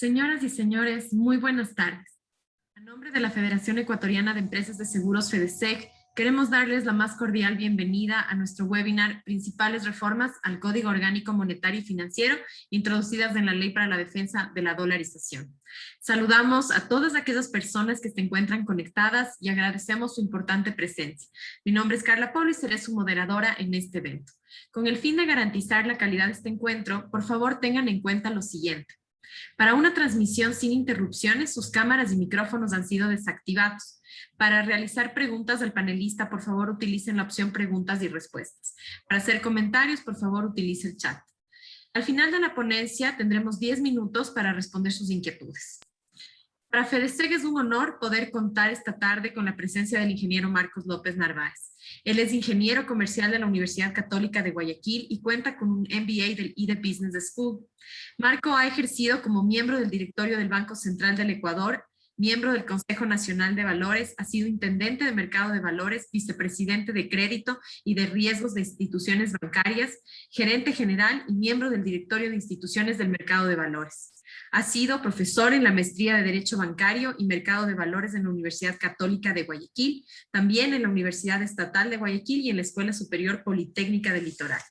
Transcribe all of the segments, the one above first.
Señoras y señores, muy buenas tardes. A nombre de la Federación Ecuatoriana de Empresas de Seguros FEDESEC, queremos darles la más cordial bienvenida a nuestro webinar Principales reformas al Código Orgánico Monetario y Financiero introducidas en la Ley para la Defensa de la Dolarización. Saludamos a todas aquellas personas que se encuentran conectadas y agradecemos su importante presencia. Mi nombre es Carla Polo y seré su moderadora en este evento. Con el fin de garantizar la calidad de este encuentro, por favor tengan en cuenta lo siguiente. Para una transmisión sin interrupciones, sus cámaras y micrófonos han sido desactivados. Para realizar preguntas al panelista, por favor, utilicen la opción preguntas y respuestas. Para hacer comentarios, por favor, utilice el chat. Al final de la ponencia tendremos 10 minutos para responder sus inquietudes. Para FEDESEC es un honor poder contar esta tarde con la presencia del ingeniero Marcos López Narváez. Él es ingeniero comercial de la Universidad Católica de Guayaquil y cuenta con un MBA del IDE Business School. Marco ha ejercido como miembro del directorio del Banco Central del Ecuador, miembro del Consejo Nacional de Valores, ha sido intendente de Mercado de Valores, vicepresidente de Crédito y de Riesgos de Instituciones Bancarias, gerente general y miembro del directorio de Instituciones del Mercado de Valores. Ha sido profesor en la maestría de Derecho Bancario y Mercado de Valores en la Universidad Católica de Guayaquil, también en la Universidad Estatal de Guayaquil y en la Escuela Superior Politécnica del Litoral.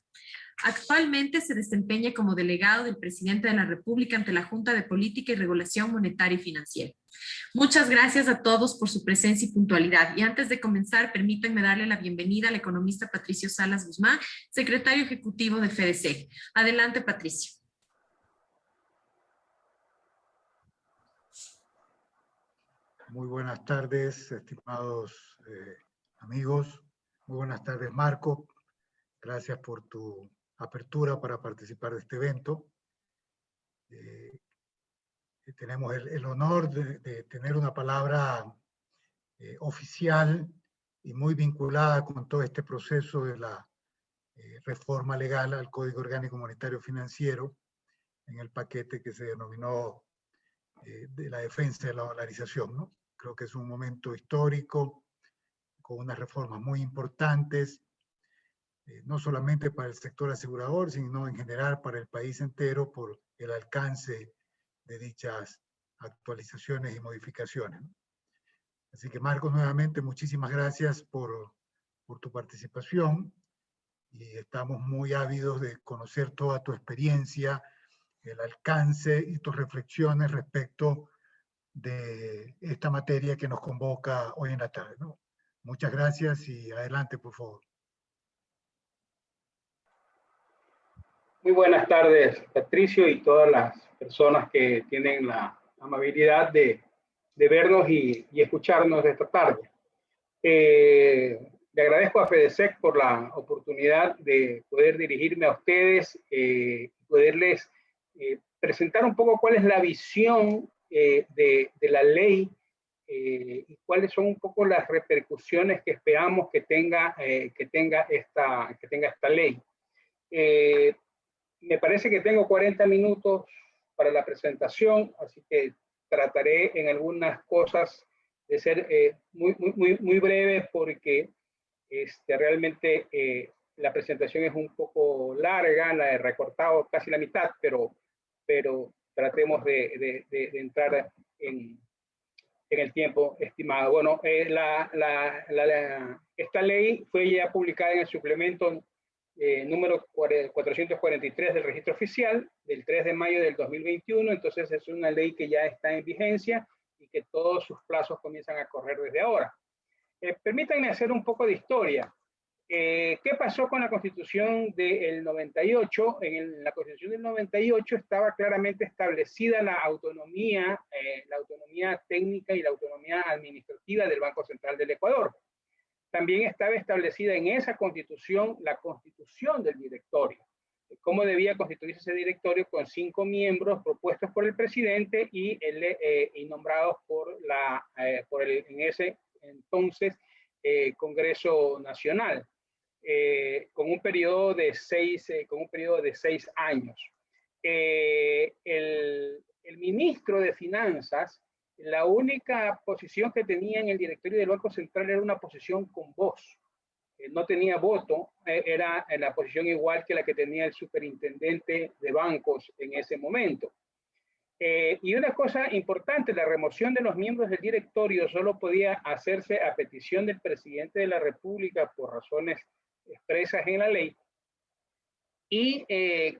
Actualmente se desempeña como delegado del presidente de la República ante la Junta de Política y Regulación Monetaria y Financiera. Muchas gracias a todos por su presencia y puntualidad. Y antes de comenzar, permítanme darle la bienvenida al economista Patricio Salas Guzmán, secretario ejecutivo de FEDESEC. Adelante, Patricio. Muy buenas tardes, estimados amigos. Muy buenas tardes, Marco. Gracias por tu apertura para participar de este evento. Tenemos el honor de tener una palabra oficial y muy vinculada con todo este proceso de la reforma legal al Código Orgánico Monetario Financiero en el paquete que se denominó de la defensa de la dolarización, ¿no? Creo que es un momento histórico, con unas reformas muy importantes, no solamente para el sector asegurador, sino en general para el país entero por el alcance de dichas actualizaciones y modificaciones, ¿no? Así que, Marcos, nuevamente muchísimas gracias por tu participación y estamos muy ávidos de conocer toda tu experiencia, el alcance y tus reflexiones respecto de esta materia que nos convoca hoy en la tarde, ¿no? Muchas gracias y adelante, por favor. Muy buenas tardes, Patricio, y todas las personas que tienen la amabilidad de vernos y escucharnos esta tarde. Le agradezco a FEDESEC por la oportunidad de poder dirigirme a ustedes, poderles presentar un poco cuál es la visión de la ley y cuáles son un poco las repercusiones que esperamos que tenga esta ley. Me parece que tengo 40 minutos para la presentación, así que trataré en algunas cosas de ser muy breve porque realmente la presentación es un poco larga, la he recortado casi la mitad, pero tratemos de entrar en el tiempo estimado. Bueno, esta ley fue ya publicada en el suplemento número 443 del registro oficial del 3 de mayo del 2021, entonces es una ley que ya está en vigencia y que todos sus plazos comienzan a correr desde ahora. Permítanme hacer un poco de historia. ¿Qué pasó con la Constitución del 98? En la Constitución del 98 estaba claramente establecida la autonomía técnica y la autonomía administrativa del Banco Central del Ecuador. También estaba establecida en esa Constitución la constitución del directorio. Cómo debía constituirse ese directorio con 5 miembros propuestos por el presidente y nombrados en ese entonces Congreso Nacional, con un periodo de 6 años. El ministro de Finanzas, la única posición que tenía en el directorio del Banco Central era una posición con voz. No tenía voto, era en la posición igual que la que tenía el superintendente de bancos en ese momento. Y una cosa importante, la remoción de los miembros del directorio solo podía hacerse a petición del presidente de la República por razones expresas en la ley y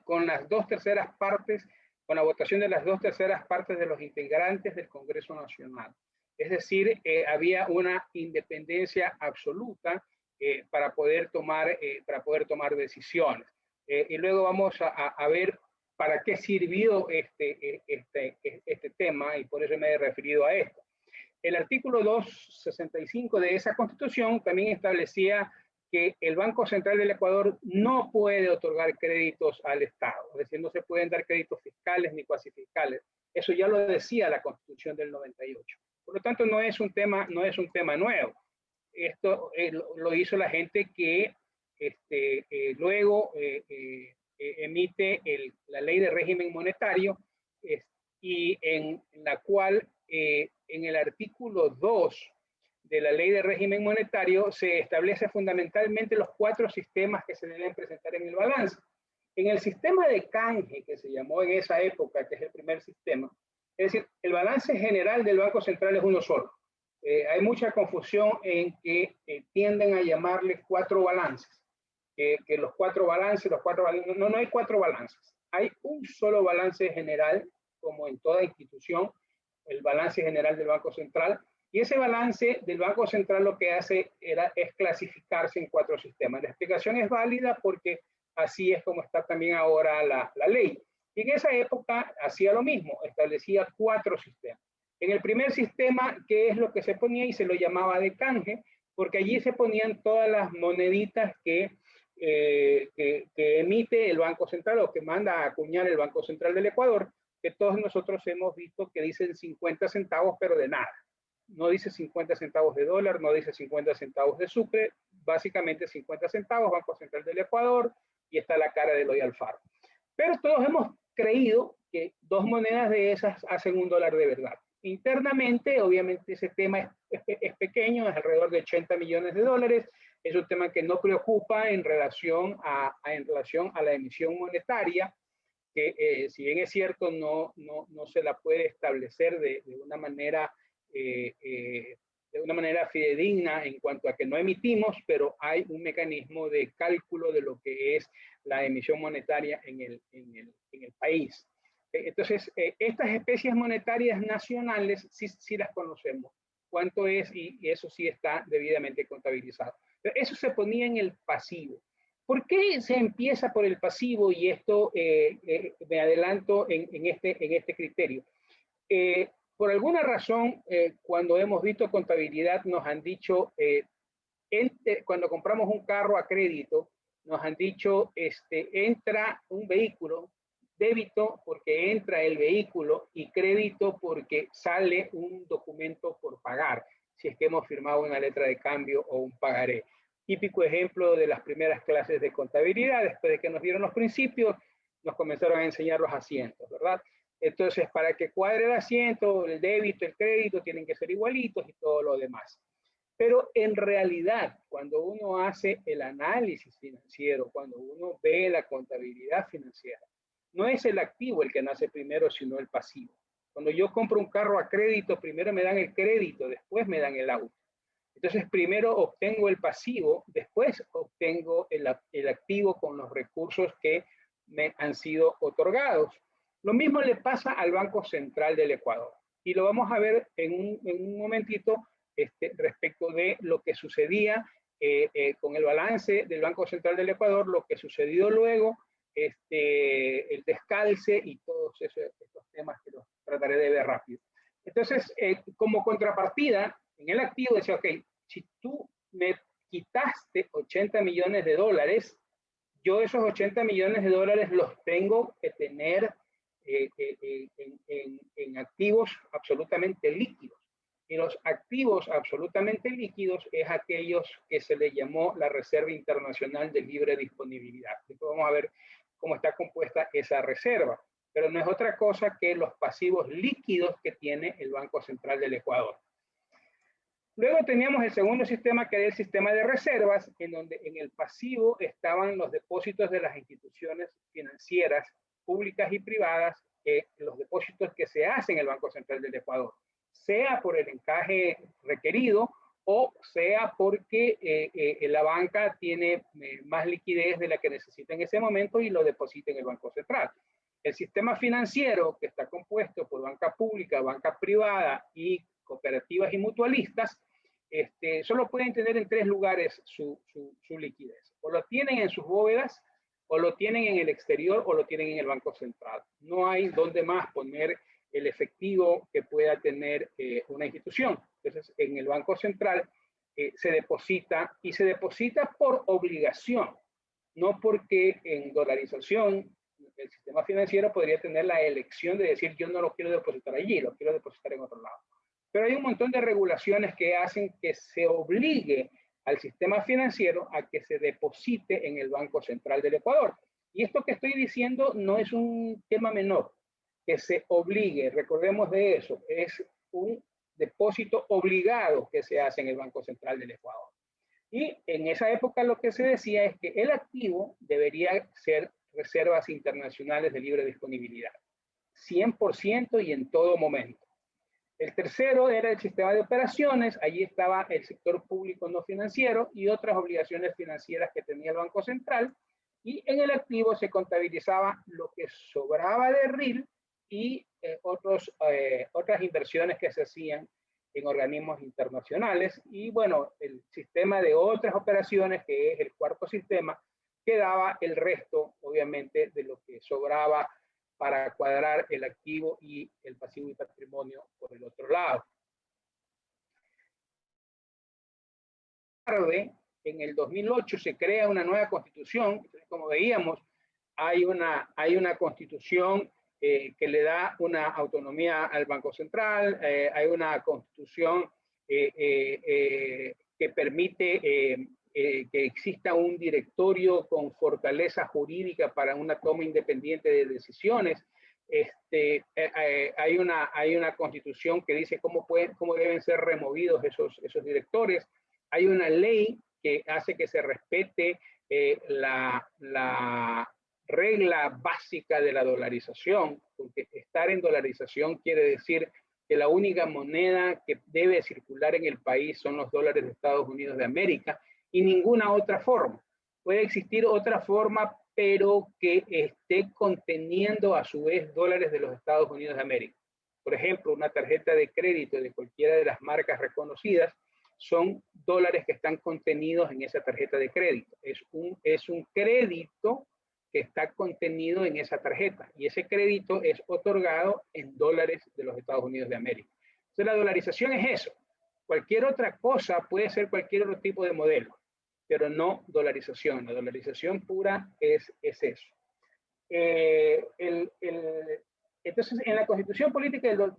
con las 2/3 partes, con la votación de las 2/3 partes de los integrantes del Congreso Nacional. Es decir, había una independencia absoluta para poder tomar decisiones. Y luego vamos a ver para qué sirvió este tema, y por eso me he referido a esto. El artículo 265 de esa Constitución también establecía que el Banco Central del Ecuador no puede otorgar créditos al Estado, es decir, no se pueden dar créditos fiscales ni cuasi fiscales. Eso ya lo decía la Constitución del 98. Por lo tanto, no es un tema nuevo. Esto lo hizo la gente que luego emite la ley de régimen monetario y en la cual en el artículo 2 de la ley de régimen monetario se establece fundamentalmente los 4 sistemas que se deben presentar en el balance. En el sistema de canje, que se llamó en esa época, que es el primer sistema, es decir, el balance general del Banco Central es uno solo. Hay mucha confusión en que tienden a llamarle 4 balances. Que los 4 balances, no hay 4 balances. Hay un solo balance general, como en toda institución, el balance general del Banco Central. Y ese balance del Banco Central lo que hace es clasificarse en 4 sistemas. La explicación es válida porque así es como está también ahora la ley. Y en esa época hacía lo mismo, establecía 4 sistemas. En el primer sistema, ¿qué es lo que se ponía? Y se lo llamaba de canje, porque allí se ponían todas las moneditas que emite el Banco Central o que manda a acuñar el Banco Central del Ecuador, que todos nosotros hemos visto que dicen 50 centavos, pero de nada. No dice 50 centavos de dólar, no dice 50 centavos de sucre, básicamente 50 centavos, Banco Central del Ecuador, y está la cara de Eloy Alfaro. Pero todos hemos creído que 2 monedas de esas hacen $1 de verdad. Internamente, obviamente, ese tema es pequeño, es alrededor de $80 millones. Es un tema que no preocupa en relación a la emisión monetaria, que si bien es cierto, no se la puede establecer de una manera fidedigna en cuanto a que no emitimos, pero hay un mecanismo de cálculo de lo que es la emisión monetaria en el país. Entonces, estas especies monetarias nacionales sí las conocemos. ¿Cuánto es? Y eso sí está debidamente contabilizado. Eso se ponía en el pasivo. ¿Por qué se empieza por el pasivo? Y esto me adelanto en este criterio. Por alguna razón, cuando hemos visto contabilidad, nos han dicho, cuando compramos un carro a crédito, nos han dicho, entra un vehículo, débito porque entra el vehículo y crédito porque sale un documento por pagar, si es que hemos firmado una letra de cambio o un pagaré. Típico ejemplo de las primeras clases de contabilidad, después de que nos dieron los principios, nos comenzaron a enseñar los asientos, ¿verdad? Entonces, para que cuadre el asiento, el débito, el crédito, tienen que ser igualitos y todo lo demás. Pero en realidad, cuando uno hace el análisis financiero, cuando uno ve la contabilidad financiera, no es el activo el que nace primero, sino el pasivo. Cuando yo compro un carro a crédito, primero me dan el crédito, después me dan el auto. Entonces, primero obtengo el pasivo, después obtengo el activo con los recursos que me han sido otorgados. Lo mismo le pasa al Banco Central del Ecuador. Y lo vamos a ver en un momentito respecto de lo que sucedía con el balance del Banco Central del Ecuador, lo que sucedió luego, el descalce y todos estos temas que los trataré de ver rápido. Entonces, como contrapartida, en el activo decía, ok, si tú me quitaste $80 millones, yo esos $80 millones los tengo que tener en activos absolutamente líquidos. Y los activos absolutamente líquidos es aquellos que se le llamó la Reserva Internacional de Libre Disponibilidad. Después vamos a ver cómo está compuesta esa reserva, pero no es otra cosa que los pasivos líquidos que tiene el Banco Central del Ecuador. Luego teníamos el segundo sistema, que era el sistema de reservas, en donde en el pasivo estaban los depósitos de las instituciones financieras públicas y privadas los depósitos que se hacen en el Banco Central del Ecuador, sea por el encaje requerido o sea porque la banca tiene más liquidez de la que necesita en ese momento y lo deposita en el Banco Central. El sistema financiero, que está compuesto por banca pública, banca privada y cooperativas y mutualistas, solo pueden tener en 3 lugares su liquidez. O lo tienen en sus bóvedas, o lo tienen en el exterior, o lo tienen en el Banco Central. No hay donde más poner el efectivo que pueda tener una institución. Entonces, en el Banco Central se deposita, y se deposita por obligación, no porque en dolarización el sistema financiero podría tener la elección de decir yo no lo quiero depositar allí, lo quiero depositar en otro lado. Pero hay un montón de regulaciones que hacen que se obligue al sistema financiero a que se deposite en el Banco Central del Ecuador. Y esto que estoy diciendo no es un tema menor, que se obligue, recordemos de eso, es un depósito obligado que se hace en el Banco Central del Ecuador. Y en esa época lo que se decía es que el activo debería ser reservas internacionales de libre disponibilidad, 100% y en todo momento. El tercero era el sistema de operaciones, allí estaba el sector público no financiero y otras obligaciones financieras que tenía el Banco Central, y en el activo se contabilizaba lo que sobraba de RIL y otras inversiones que se hacían en organismos internacionales, y bueno, el sistema de otras operaciones, que es el cuarto sistema, que daba el resto, obviamente, de lo que sobraba para cuadrar el activo y el pasivo y patrimonio por el otro lado. En el 2008 se crea una nueva constitución. Como veíamos, hay una constitución que le da una autonomía al Banco Central, hay una constitución que permite que exista un directorio con fortaleza jurídica para una toma independiente de decisiones. Hay una constitución que dice cómo deben ser removidos esos directores. Hay una ley que hace que se respete la regla básica de la dolarización, porque estar en dolarización quiere decir que la única moneda que debe circular en el país son los dólares de Estados Unidos de América y ninguna otra forma. Puede existir otra forma, pero que esté conteniendo a su vez dólares de los Estados Unidos de América. Por ejemplo, una tarjeta de crédito de cualquiera de las marcas reconocidas son dólares que están contenidos en esa tarjeta de crédito. Es un crédito que está contenido en esa tarjeta, y ese crédito es otorgado en dólares de los Estados Unidos de América. Entonces la dolarización es eso. Cualquier otra cosa puede ser cualquier otro tipo de modelo, pero no dolarización. La dolarización pura es eso. Entonces, en la Constitución Política del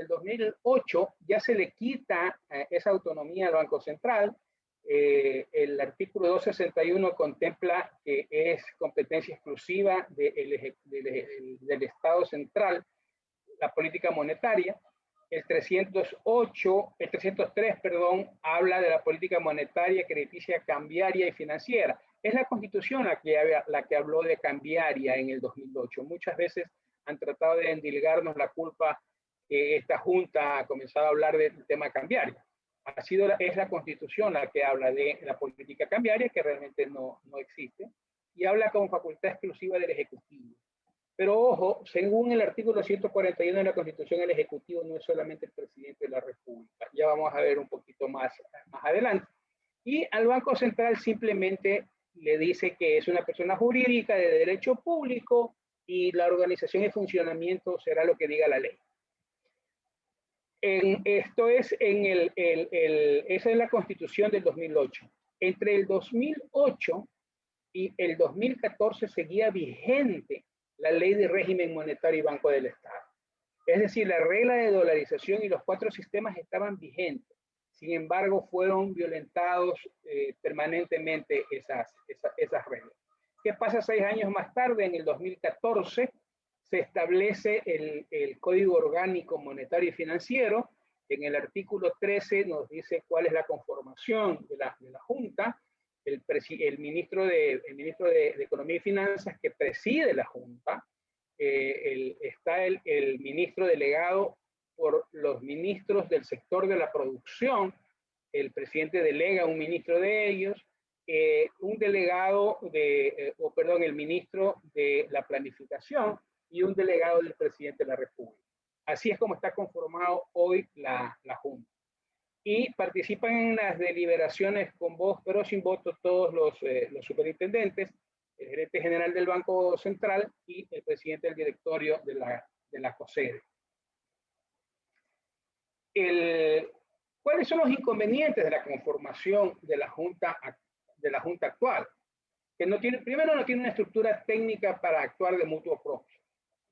2008 ya se le quita esa autonomía al Banco Central. El artículo 261 contempla que es competencia exclusiva del Estado Central la política monetaria. El 303, habla de la política monetaria, crediticia, cambiaria y financiera. Es la Constitución la que habló de cambiaria en el 2008. Muchas veces han tratado de endilgarnos la culpa que esta Junta ha comenzado a hablar del tema cambiario. Es la Constitución la que habla de la política cambiaria, que realmente no existe, y habla como facultad exclusiva del Ejecutivo. Pero ojo, según el artículo 141 de la Constitución, el Ejecutivo no es solamente el presidente de la República. Ya vamos a ver un poquito más adelante. Y al Banco Central simplemente le dice que es una persona jurídica de derecho público y la organización y funcionamiento será lo que diga la ley. Esa es la Constitución del 2008. Entre el 2008 y el 2014 seguía vigente la Ley de Régimen Monetario y Banco del Estado. Es decir, la regla de dolarización y los 4 sistemas estaban vigentes. Sin embargo, fueron violentados permanentemente esas reglas. ¿Qué pasa 6 años más tarde? En el 2014 se establece el Código Orgánico Monetario y Financiero. En el artículo 13 nos dice cuál es la conformación de la Junta. El ministro de Economía y Finanzas, que preside la Junta, está el ministro delegado por los ministros del sector de la producción, el presidente delega a un ministro de ellos, un delegado el ministro de la planificación y un delegado del presidente de la República. Así es como está conformado hoy la Junta. Y participan en las deliberaciones con voz, pero sin voto, todos los superintendentes, el gerente general del Banco Central y el presidente del directorio de la COSEDE. ¿Cuáles son los inconvenientes de la conformación de la Junta actual? Que primero no tiene una estructura técnica para actuar de mutuo propio.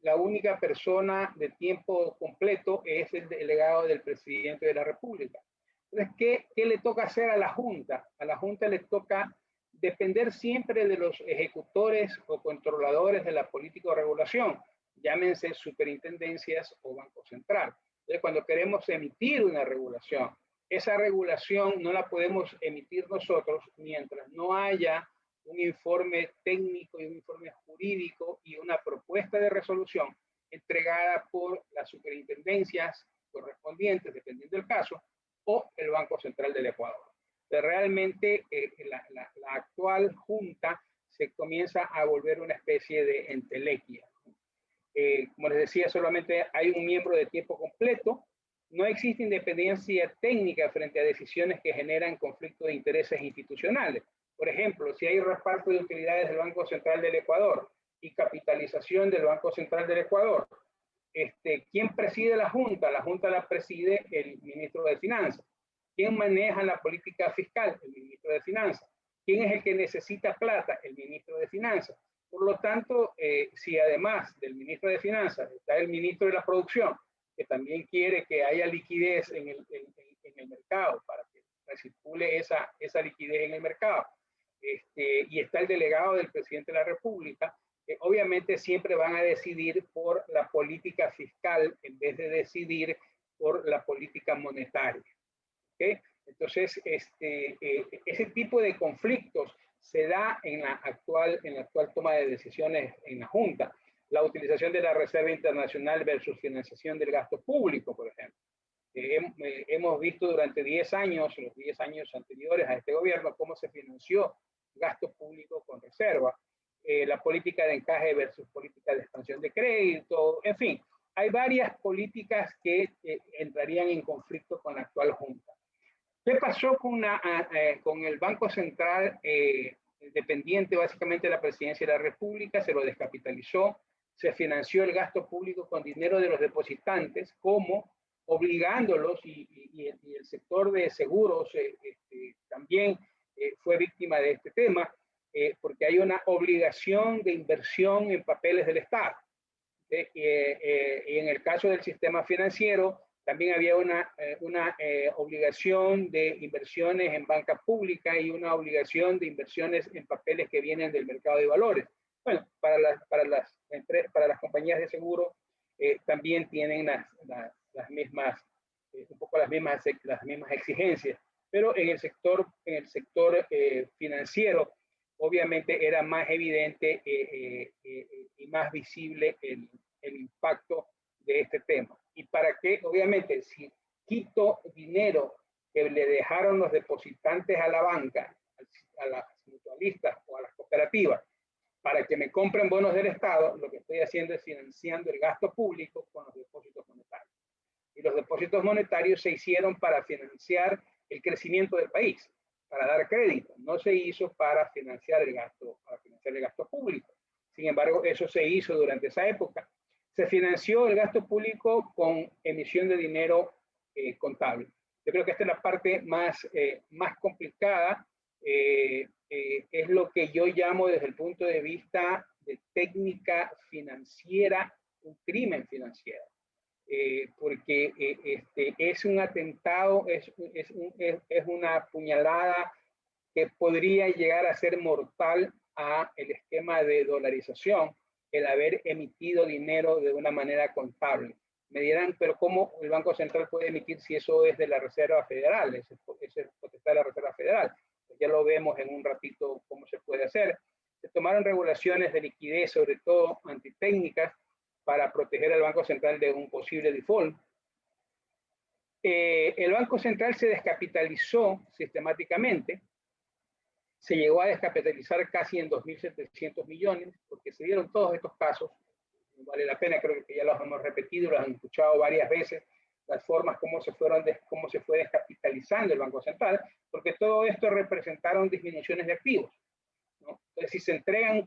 La única persona de tiempo completo es el delegado del presidente de la República. Entonces, ¿qué le toca hacer a la Junta? A la Junta le toca depender siempre de los ejecutores o controladores de la política o regulación, llámense superintendencias o Banco Central. Entonces, cuando queremos emitir una regulación, esa regulación no la podemos emitir nosotros mientras no haya un informe técnico y un informe jurídico y una propuesta de resolución entregada por las superintendencias correspondientes, dependiendo del caso, o el Banco Central del Ecuador. Pero realmente la actual Junta se comienza a volver una especie de entelequia. Como les decía, solamente hay un miembro de tiempo completo. No existe independencia técnica frente a decisiones que generan conflictos de intereses institucionales. Por ejemplo, si hay reparto de utilidades del Banco Central del Ecuador y capitalización del Banco Central del Ecuador, ¿quién preside la Junta? La Junta la preside el ministro de Finanzas. ¿Quién maneja la política fiscal? El ministro de Finanzas. ¿Quién es el que necesita plata? El ministro de Finanzas. Por lo tanto, si además del ministro de Finanzas está el ministro de la Producción, que también quiere que haya liquidez en el mercado para que circule esa liquidez en el mercado, y está el delegado del presidente de la República, obviamente siempre van a decidir por la política fiscal en vez de decidir por la política monetaria. ¿Okay? Entonces, ese tipo de conflictos se da en la actual toma de decisiones en la Junta. La utilización de la Reserva Internacional versus financiación del gasto público, por ejemplo. Hemos visto durante 10 años, los 10 años anteriores a este gobierno, cómo se financió gasto público con reserva, la política de encaje versus política de expansión de crédito, en fin, hay varias políticas que entrarían en conflicto con la actual Junta. ¿Qué pasó con el Banco Central dependiente básicamente de la Presidencia de la República? Se lo descapitalizó, se financió el gasto público con dinero de los depositantes, como obligándolos, y el sector de seguros también fue víctima de este tema, porque hay una obligación de inversión en papeles del Estado. Y en el caso del sistema financiero, también había una obligación de inversiones en banca pública y una obligación de inversiones en papeles que vienen del mercado de valores. Bueno, para las compañías de seguro también tienen las mismas, un poco las mismas exigencias, pero en el sector financiero obviamente era más evidente y más visible el impacto de este tema. ¿Y para qué? Obviamente, si quito dinero que le dejaron los depositantes a la banca, a las mutualistas o a las cooperativas, para que me compren bonos del Estado, lo que estoy haciendo es financiando el gasto público con los depósitos monetarios. Y los depósitos monetarios se hicieron para financiar el crecimiento del país, para dar crédito. No se hizo para financiar el gasto público. Sin embargo, eso se hizo durante esa época. Se financió el gasto público con emisión de dinero contable. Yo creo que esta es la parte más complicada. Es lo que yo llamo desde el punto de vista de técnica financiera, un crimen financiero. Porque es un atentado, es una puñalada que podría llegar a ser mortal a el esquema de dolarización, el haber emitido dinero de una manera contable. Me dirán, pero ¿cómo el Banco Central puede emitir si eso es de la Reserva Federal? Es potestad de la Reserva Federal. Pues ya lo vemos en un ratito cómo se puede hacer. Se tomaron regulaciones de liquidez, sobre todo antitécnicas, para proteger al Banco Central de un posible default. El Banco Central se descapitalizó sistemáticamente, se llegó a descapitalizar casi en 2.700 millones, porque se dieron todos estos casos. Vale la pena, creo que ya los hemos repetido, los han escuchado varias veces, las formas como se fue descapitalizando el Banco Central, porque todo esto representaron disminuciones de activos, ¿no? Entonces, si se entregan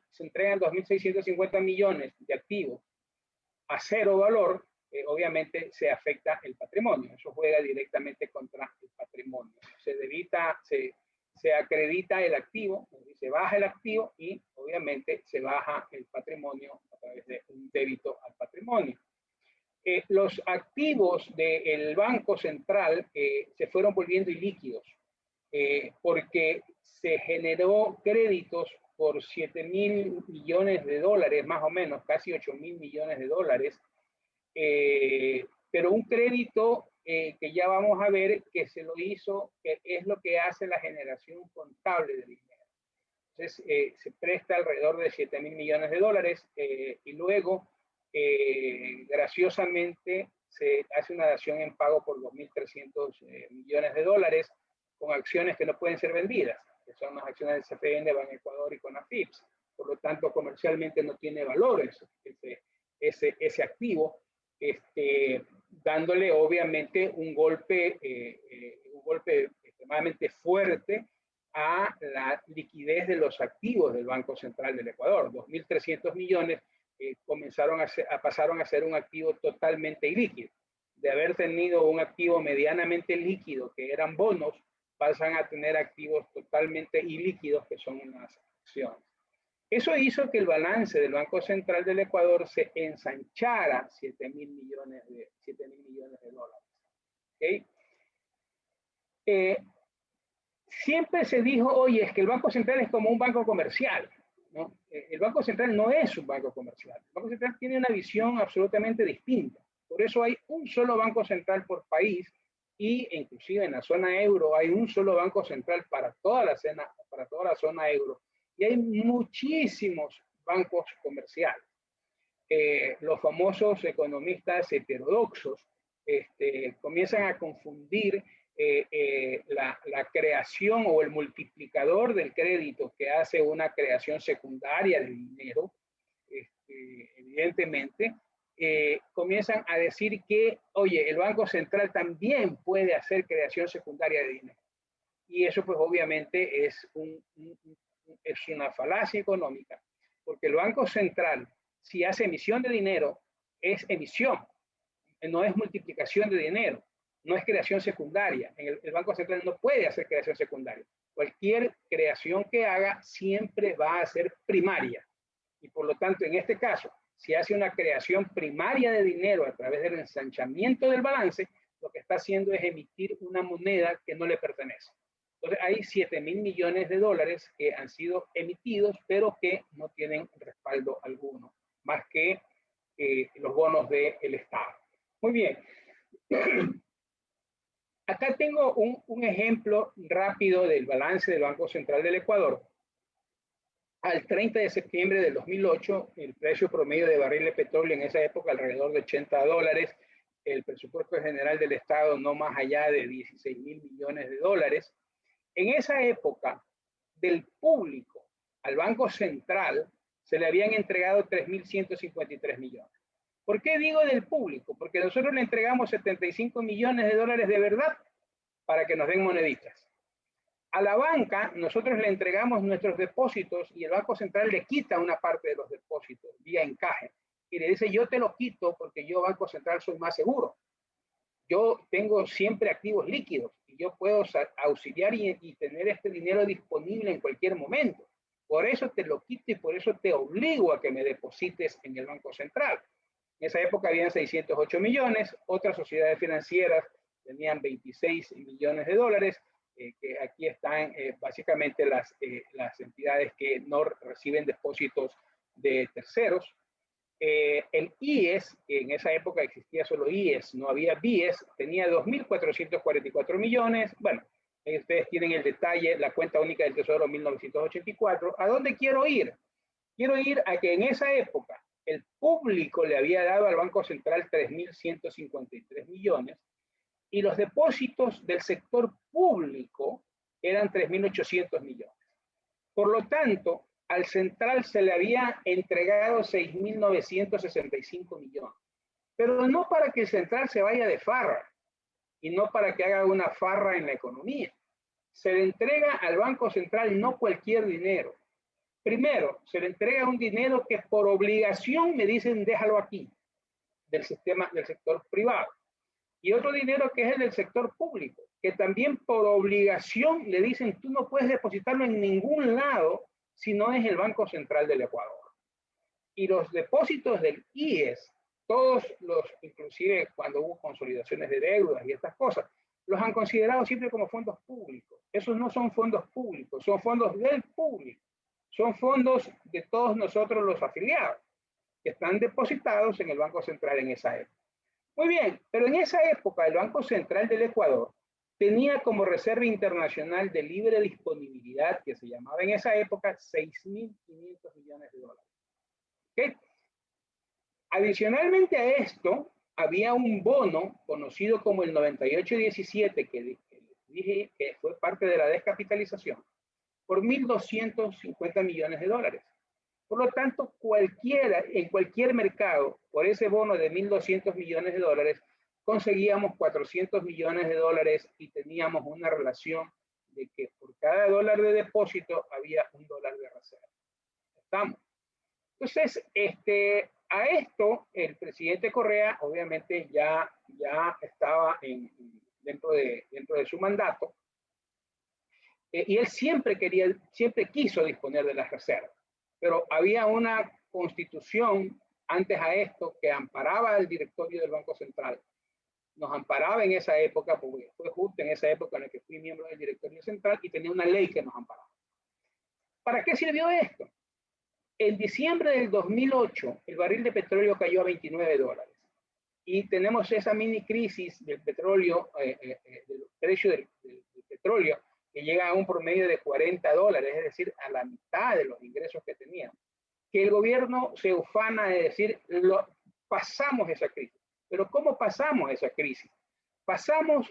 2.650 millones de activos a cero valor, obviamente se afecta el patrimonio. Eso juega directamente contra el patrimonio. Se acredita el activo, se baja el activo y obviamente se baja el patrimonio a través de un débito al patrimonio. Los activos del Banco Central se fueron volviendo ilíquidos porque se generó créditos por 7.000 millones de dólares, más o menos, casi 8.000 millones de dólares, pero un crédito que ya vamos a ver que se lo hizo, que es lo que hace la generación contable de dinero. Entonces, se presta alrededor de 7.000 millones de dólares y luego, graciosamente, se hace una dación en pago por 2.300 millones de dólares con acciones que no pueden ser vendidas, que son las acciones del CFN, Banecuador y Conafips. Por lo tanto, comercialmente no tiene valores ese activo, dándole obviamente un golpe extremadamente fuerte a la liquidez de los activos del Banco Central del Ecuador. 2.300 millones pasaron a ser un activo totalmente ilíquido. De haber tenido un activo medianamente líquido, que eran bonos, pasan a tener activos totalmente ilíquidos, que son unas acciones. Eso hizo que el balance del Banco Central del Ecuador se ensanchara 7.000 millones de dólares. ¿Okay? Siempre se dijo, oye, es que el Banco Central es como un banco comercial, ¿no? El Banco Central no es un banco comercial. El Banco Central tiene una visión absolutamente distinta. Por eso hay un solo Banco Central por país y inclusive en la zona euro hay un solo Banco Central para toda la zona euro. Y hay muchísimos bancos comerciales. Los famosos economistas heterodoxos comienzan a confundir la creación o el multiplicador del crédito que hace una creación secundaria de dinero, evidentemente, comienzan a decir que, oye, el Banco Central también puede hacer creación secundaria de dinero. Y eso pues obviamente es una falacia económica, porque el Banco Central, si hace emisión de dinero, es emisión, no es multiplicación de dinero, no es creación secundaria. El Banco Central no puede hacer creación secundaria. Cualquier creación que haga siempre va a ser primaria. Y por lo tanto, en este caso, si hace una creación primaria de dinero a través del ensanchamiento del balance, lo que está haciendo es emitir una moneda que no le pertenece. Entonces, hay 7.000 millones de dólares que han sido emitidos, pero que no tienen respaldo alguno, más que los bonos del Estado. Muy bien. Acá tengo un ejemplo rápido del balance del Banco Central del Ecuador. Al 30 de septiembre del 2008, el precio promedio de barril de petróleo en esa época alrededor de $80, el presupuesto general del Estado no más allá de 16.000 millones de dólares. En esa época, del público al Banco Central se le habían entregado 3.153 millones. ¿Por qué digo del público? Porque nosotros le entregamos 75 millones de dólares de verdad para que nos den moneditas. A la banca, nosotros le entregamos nuestros depósitos y el Banco Central le quita una parte de los depósitos vía encaje. Y le dice, yo te lo quito porque yo, Banco Central, soy más seguro. Yo tengo siempre activos líquidos y yo puedo auxiliar y tener este dinero disponible en cualquier momento. Por eso te lo quito y por eso te obligo a que me deposites en el Banco Central. En esa época habían 608 millones, otras sociedades financieras tenían 26 millones de dólares, que aquí están básicamente las entidades que no reciben depósitos de terceros. El IES, que en esa época existía solo IES, no había BIES, tenía 2.444 millones. Bueno, ustedes tienen el detalle, la cuenta única del Tesoro 1984. ¿A dónde quiero ir? Quiero ir a que en esa época el público le había dado al Banco Central 3.153 millones y los depósitos del sector público eran 3.800 millones. Por lo tanto, al Central se le había entregado 6.965 millones, pero no para que el Central se vaya de farra y no para que haga una farra en la economía. Se le entrega al Banco Central no cualquier dinero. Primero, se le entrega un dinero que por obligación me dicen déjalo aquí, del sistema del sector privado. Y otro dinero que es el del sector público, que también por obligación le dicen tú no puedes depositarlo en ningún lado si no es el Banco Central del Ecuador. Y los depósitos del IES, todos los, inclusive cuando hubo consolidaciones de deudas y estas cosas, los han considerado siempre como fondos públicos. Esos no son fondos públicos, son fondos del público. Son fondos de todos nosotros los afiliados, que están depositados en el Banco Central en esa época. Muy bien, pero en esa época el Banco Central del Ecuador tenía como reserva internacional de libre disponibilidad, que se llamaba en esa época, 6.500 millones de dólares. ¿Okay? Adicionalmente a esto, había un bono conocido como el 9817, que dije que fue parte de la descapitalización, por 1.250 millones de dólares. Por lo tanto, en cualquier mercado, por ese bono de 1.200 millones de dólares, conseguíamos 400 millones de dólares y teníamos una relación de que por cada dólar de depósito había un dólar de reserva. ¿Estamos? Entonces, a esto, el presidente Correa, obviamente, ya estaba dentro de su mandato, y él siempre quiso disponer de las reservas. Pero había una constitución antes a esto que amparaba al directorio del Banco Central. Nos amparaba en esa época, porque fue justo en esa época en la que fui miembro del directorio central y tenía una ley que nos amparaba. ¿Para qué sirvió esto? En diciembre del 2008, el barril de petróleo cayó a 29 dólares. Y tenemos esa mini crisis del petróleo, del precio del petróleo, que llega a un promedio de 40 dólares, es decir, a la mitad de los ingresos que teníamos. Que el gobierno se ufana de decir, pasamos esa crisis. Pero ¿cómo pasamos esa crisis? Pasamos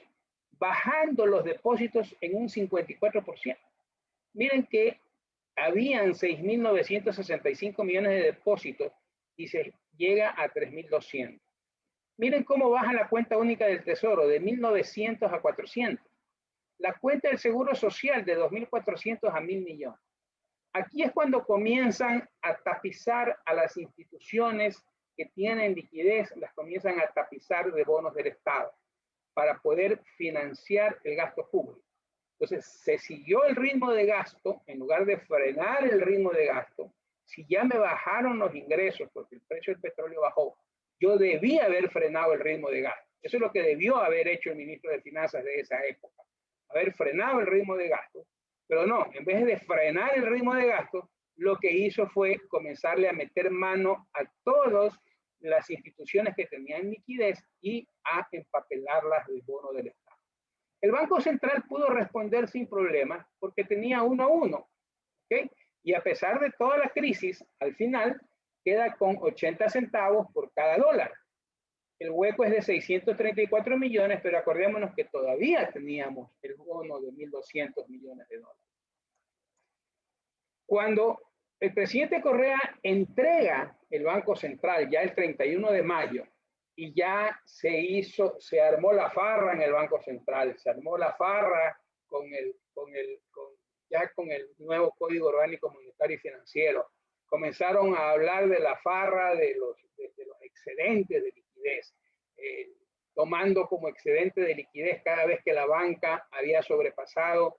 bajando los depósitos en un 54%. Miren que habían 6.965 millones de depósitos y se llega a 3.200. Miren cómo baja la cuenta única del Tesoro de 1.900 a 400. La cuenta del Seguro Social de 2.400 a 1.000 millones. Aquí es cuando comienzan a tapizar a las instituciones que tienen liquidez, las comienzan a tapizar de bonos del Estado para poder financiar el gasto público. Entonces, se siguió el ritmo de gasto, en lugar de frenar el ritmo de gasto. Si ya me bajaron los ingresos porque el precio del petróleo bajó, yo debía haber frenado el ritmo de gasto. Eso es lo que debió haber hecho el ministro de Finanzas de esa época. Haber frenado el ritmo de gasto, pero no, en vez de frenar el ritmo de gasto, lo que hizo fue comenzarle a meter mano a todas las instituciones que tenían liquidez y a empapelarlas del bono del Estado. El Banco Central pudo responder sin problemas porque tenía 1 a 1, ¿okay? Y a pesar de toda la crisis, al final queda con 80 centavos por cada dólar. El hueco es de 634 millones, pero acordémonos que todavía teníamos el bono de 1.200 millones de dólares. Cuando el presidente Correa entrega el Banco Central ya el 31 de mayo y ya se armó la farra en el Banco Central, se armó la farra con el nuevo Código Orgánico Monetario y Financiero. Comenzaron a hablar de la farra de los excedentes de liquidez, tomando como excedente de liquidez cada vez que la banca había sobrepasado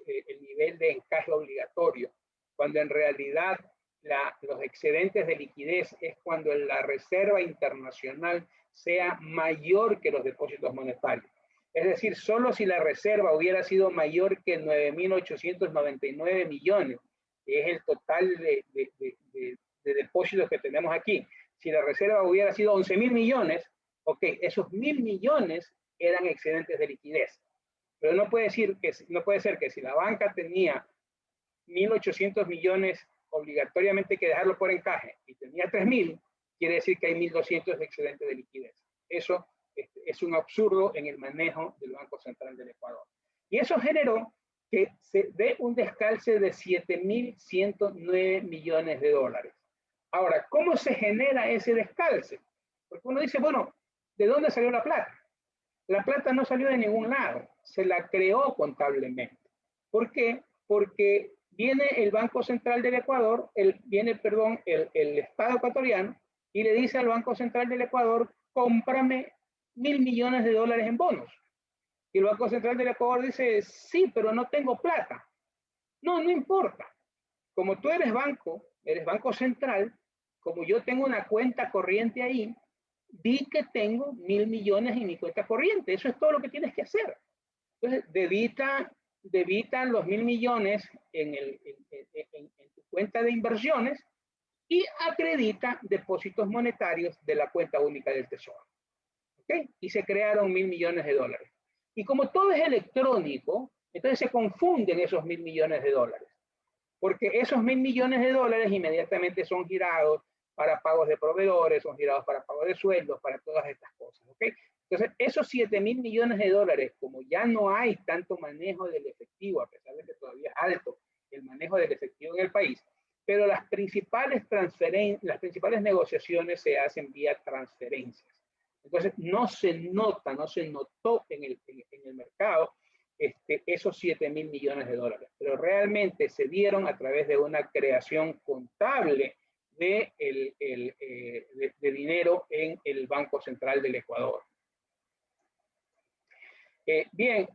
el nivel de encaje obligatorio, cuando en realidad los excedentes de liquidez es cuando la reserva internacional sea mayor que los depósitos monetarios. Es decir, solo si la reserva hubiera sido mayor que 9.899 millones, que es el total de depósitos que tenemos aquí. Si la reserva hubiera sido 11.000 millones, ok, esos 1.000 millones eran excedentes de liquidez. Pero no puede ser que si la banca tenía 1.800 millones obligatoriamente hay que dejarlo por encaje y tenía 3.000, quiere decir que hay 1.200 de excedente de liquidez. Eso es un absurdo en el manejo del Banco Central del Ecuador. Y eso generó que se dé un descalce de 7.109 millones de dólares. Ahora, ¿cómo se genera ese descalce? Porque uno dice, bueno, ¿de dónde salió la plata? La plata no salió de ningún lado, se la creó contablemente. ¿Por qué? Porque viene el Banco Central del Ecuador, el Estado ecuatoriano, y le dice al Banco Central del Ecuador, cómprame 1.000 millones de dólares en bonos. Y el Banco Central del Ecuador dice, sí, pero no tengo plata. No, no importa. Como tú eres banco central, como yo tengo una cuenta corriente ahí, di que tengo 1.000 millones en mi cuenta corriente. Eso es todo lo que tienes que hacer. Entonces, debitan los 1.000 millones en tu cuenta de inversiones y acredita depósitos monetarios de la cuenta única del Tesoro. ¿Okay? Y se crearon 1.000 millones de dólares. Y como todo es electrónico, entonces se confunden esos 1.000 millones de dólares. Porque esos 1.000 millones de dólares inmediatamente son girados para pagos de proveedores, son girados para pagos de sueldos, para todas estas cosas. ¿Okay? Entonces, esos 7.000 millones de dólares, como ya no hay tanto manejo del efectivo, a pesar de que todavía es alto el manejo del efectivo en el país, pero las principales negociaciones se hacen vía transferencias. Entonces, no se notó en el mercado esos 7.000 millones de dólares, pero realmente se dieron a través de una creación contable de dinero en el Banco Central del Ecuador. Bien,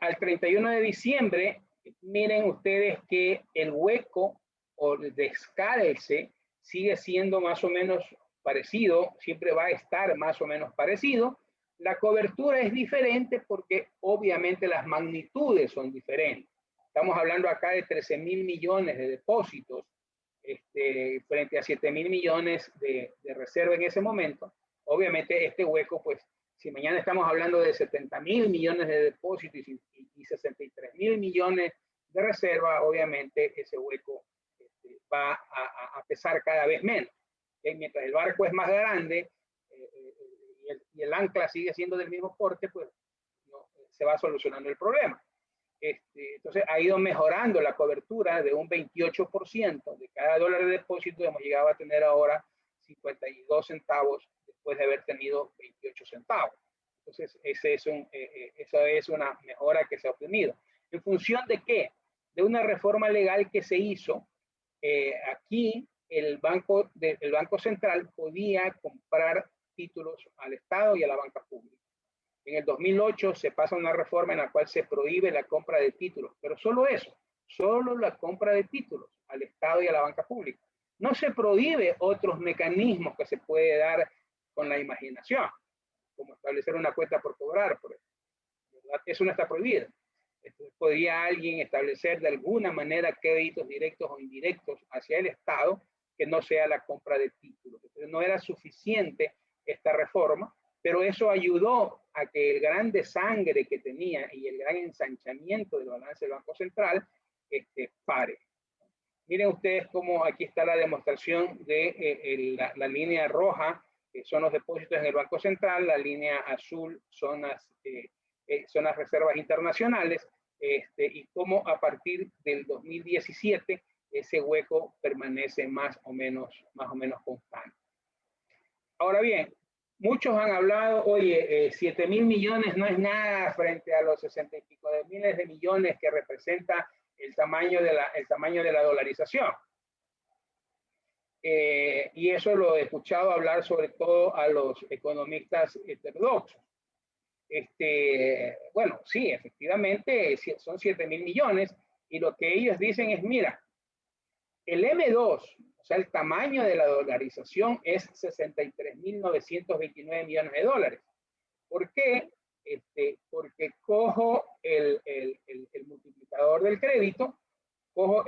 al 31 de diciembre, miren ustedes que el hueco o el descalce sigue siendo más o menos parecido, siempre va a estar más o menos parecido. La cobertura es diferente porque obviamente las magnitudes son diferentes. Estamos hablando acá de 13.000 millones de depósitos frente a 7.000 millones de reserva en ese momento. Obviamente este hueco, pues, si mañana estamos hablando de 70.000 millones de depósitos y 63.000 millones de reserva, obviamente ese hueco va a pesar cada vez menos. Mientras el barco es más grande y el ancla sigue siendo del mismo porte, pues no, se va solucionando el problema. Entonces ha ido mejorando la cobertura de un 28%. De cada dólar de depósito hemos llegado a tener ahora 52 centavos después de haber tenido 28 centavos. Entonces esa es una mejora que se ha obtenido. ¿En función de qué? De una reforma legal que se hizo. Aquí el Banco Central podía comprar títulos al Estado y a la banca pública. En el 2008 se pasa una reforma en la cual se prohíbe la compra de títulos, pero solo eso, solo la compra de títulos al Estado y a la banca pública. No se prohíbe otros mecanismos que se puede dar con la imaginación, como establecer una cuenta por cobrar, por ejemplo, ¿verdad? Eso no está prohibido. Podría alguien establecer de alguna manera créditos directos o indirectos hacia el Estado que no sea la compra de títulos. Entonces, no era suficiente esta reforma, pero eso ayudó a que el gran desangre que tenía y el gran ensanchamiento del balance del Banco Central pare. Miren ustedes cómo aquí está la demostración de la línea roja, que son los depósitos en el Banco Central, la línea azul son las reservas internacionales, y cómo a partir del 2017 ese hueco permanece más o menos constante. Ahora bien, muchos han hablado, oye, 7.000 millones no es nada frente a los 60 y pico de miles de millones que representa el tamaño de la dolarización. Y eso lo he escuchado hablar sobre todo a los economistas heterodoxos. Bueno, sí, efectivamente son 7.000 millones y lo que ellos dicen es, mira, el M2, o sea, el tamaño de la dolarización es 63.929 millones de dólares. ¿Por qué? Porque cojo el multiplicador del crédito, cojo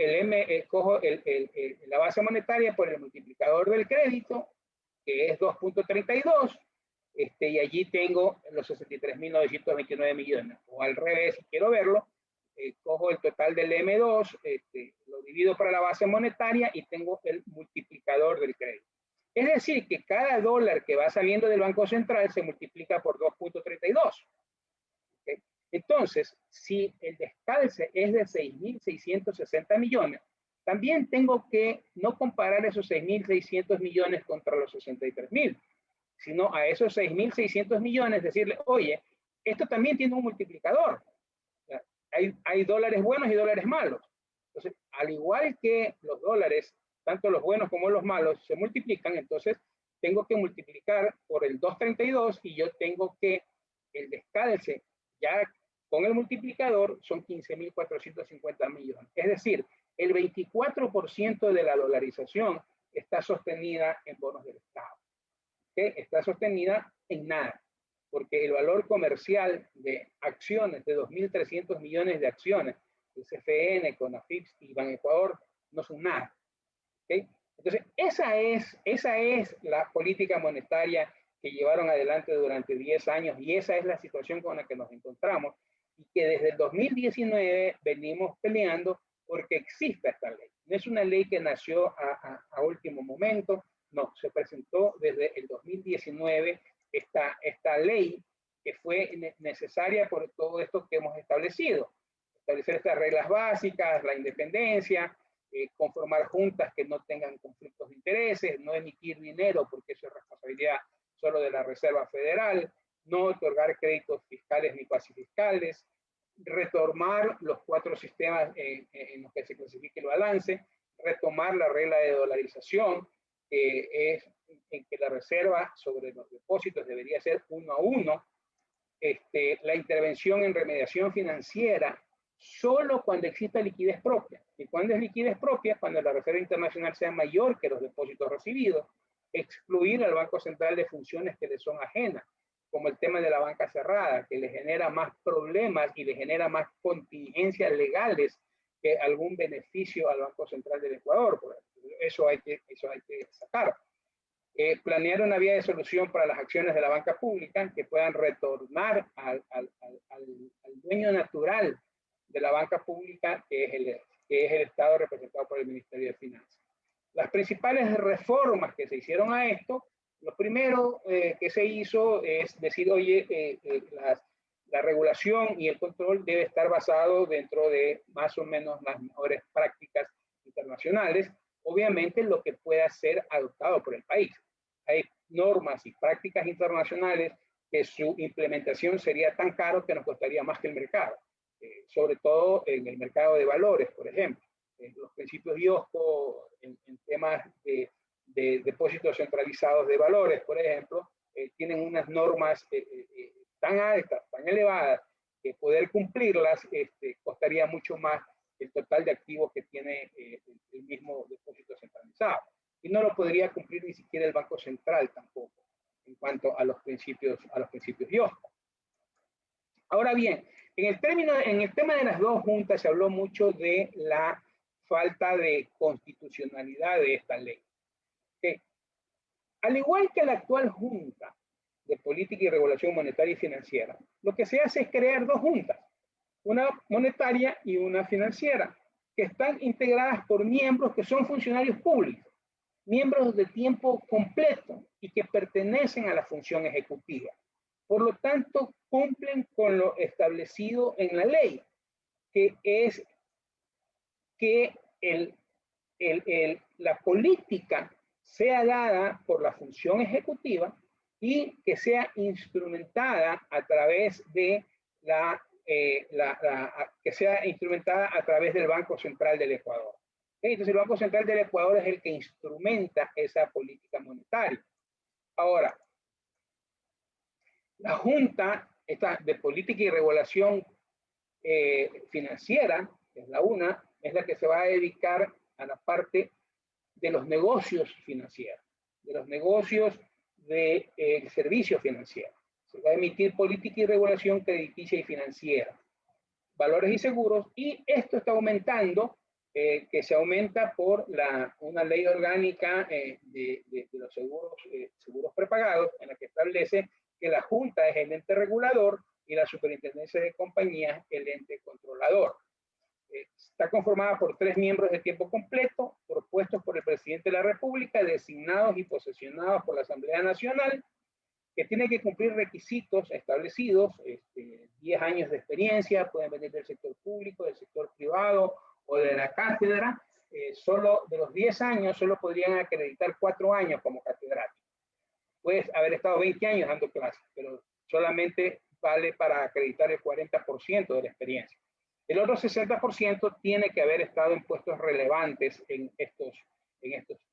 la base monetaria por el multiplicador del crédito, que es 2.32, y allí tengo los 63.929 millones. O al revés, si quiero verlo, cojo el total del M2, lo divido para la base monetaria y tengo el multiplicador del crédito. Es decir, que cada dólar que va saliendo del Banco Central se multiplica por 2.32. ¿Okay? Entonces, si el descalce es de 6.660 millones, también tengo que no comparar esos 6.600 millones contra los 63.000, sino a esos 6.600 millones decirle, oye, esto también tiene un multiplicador. Hay dólares buenos y dólares malos. Entonces, al igual que los dólares, tanto los buenos como los malos, se multiplican, entonces tengo que multiplicar por el 2.32 y yo tengo que el descalce ya con el multiplicador son 15.450 millones. Es decir, el 24% de la dolarización está sostenida en bonos del Estado. ¿Okay? Está sostenida en nada, porque el valor comercial de acciones, de 2.300 millones de acciones, de CFN, CONAFIX y Banecuador, no son nada. ¿Okay? Entonces, esa es la política monetaria que llevaron adelante durante 10 años y esa es la situación con la que nos encontramos y que desde el 2019 venimos peleando porque exista esta ley. No es una ley que nació a último momento, no, se presentó desde el 2019 esta ley que fue necesaria por todo esto que hemos establecido. Establecer estas reglas básicas, la independencia, conformar juntas que no tengan conflictos de intereses, no emitir dinero porque eso es responsabilidad solo de la Reserva Federal, no otorgar créditos fiscales ni cuasi fiscales, retomar los 4 sistemas en los que se clasifique el balance, retomar la regla de dolarización, es en que la reserva sobre los depósitos debería ser 1 a 1, la intervención en remediación financiera solo cuando exista liquidez propia. ¿Y cuando es liquidez propia? Cuando la Reserva Internacional sea mayor que los depósitos recibidos. Excluir al Banco Central de funciones que le son ajenas, como el tema de la banca cerrada, que le genera más problemas y le genera más contingencias legales que algún beneficio al Banco Central del Ecuador. Eso hay que sacar. Planear una vía de solución para las acciones de la banca pública que puedan retornar al dueño natural de la banca pública, que es el Estado representado por el Ministerio de Finanzas. Las principales reformas que se hicieron a esto, lo primero que se hizo es decir, oye, la regulación y el control debe estar basado dentro de más o menos las mejores prácticas internacionales, obviamente lo que pueda ser adoptado por el país. Hay normas y prácticas internacionales que su implementación sería tan caro que nos costaría más que el mercado, sobre todo en el mercado de valores, por ejemplo. Los principios IOSCO en temas de depósitos centralizados de valores, por ejemplo, tienen unas normas tan altas, tan elevadas, que poder cumplirlas costaría mucho más el total de activos que tiene el mismo depósito centralizado. Y no lo podría cumplir ni siquiera el Banco Central tampoco, en cuanto a los principios IOSCO. Ahora bien, en el tema de las 2 juntas se habló mucho de la falta de constitucionalidad de esta ley. ¿Okay? Al igual que la actual Junta de Política y Regulación Monetaria y Financiera, lo que se hace es crear 2 juntas, una monetaria y una financiera, que están integradas por miembros que son funcionarios públicos, miembros de tiempo completo y que pertenecen a la función ejecutiva. Por lo tanto, cumplen con lo establecido en la ley, que es que la política sea dada por la función ejecutiva y que sea instrumentada a través de que sea instrumentada a través del Banco Central del Ecuador. Entonces, el Banco Central del Ecuador es el que instrumenta esa política monetaria. Ahora, la Junta de Política y Regulación Financiera, que es es la que se va a dedicar a la parte de los negocios financieros, de los negocios de servicio financiero. Se va a emitir política y regulación crediticia y financiera, valores y seguros, y esto está aumentando, que se aumenta por una ley orgánica de los seguros prepagados, en la que establece que la Junta es el ente regulador y la Superintendencia de Compañías el ente controlador. Está conformada por 3 miembros de tiempo completo, propuestos por el presidente de la República, designados y posesionados por la Asamblea Nacional, que tiene que cumplir requisitos establecidos, 10 años de experiencia, pueden venir del sector público, del sector privado o de la cátedra. Solo de los 10 años, solo podrían acreditar 4 años como catedrático. Puedes haber estado 20 años dando clases, pero solamente vale para acreditar el 40% de la experiencia. El otro 60% tiene que haber estado en puestos relevantes en estos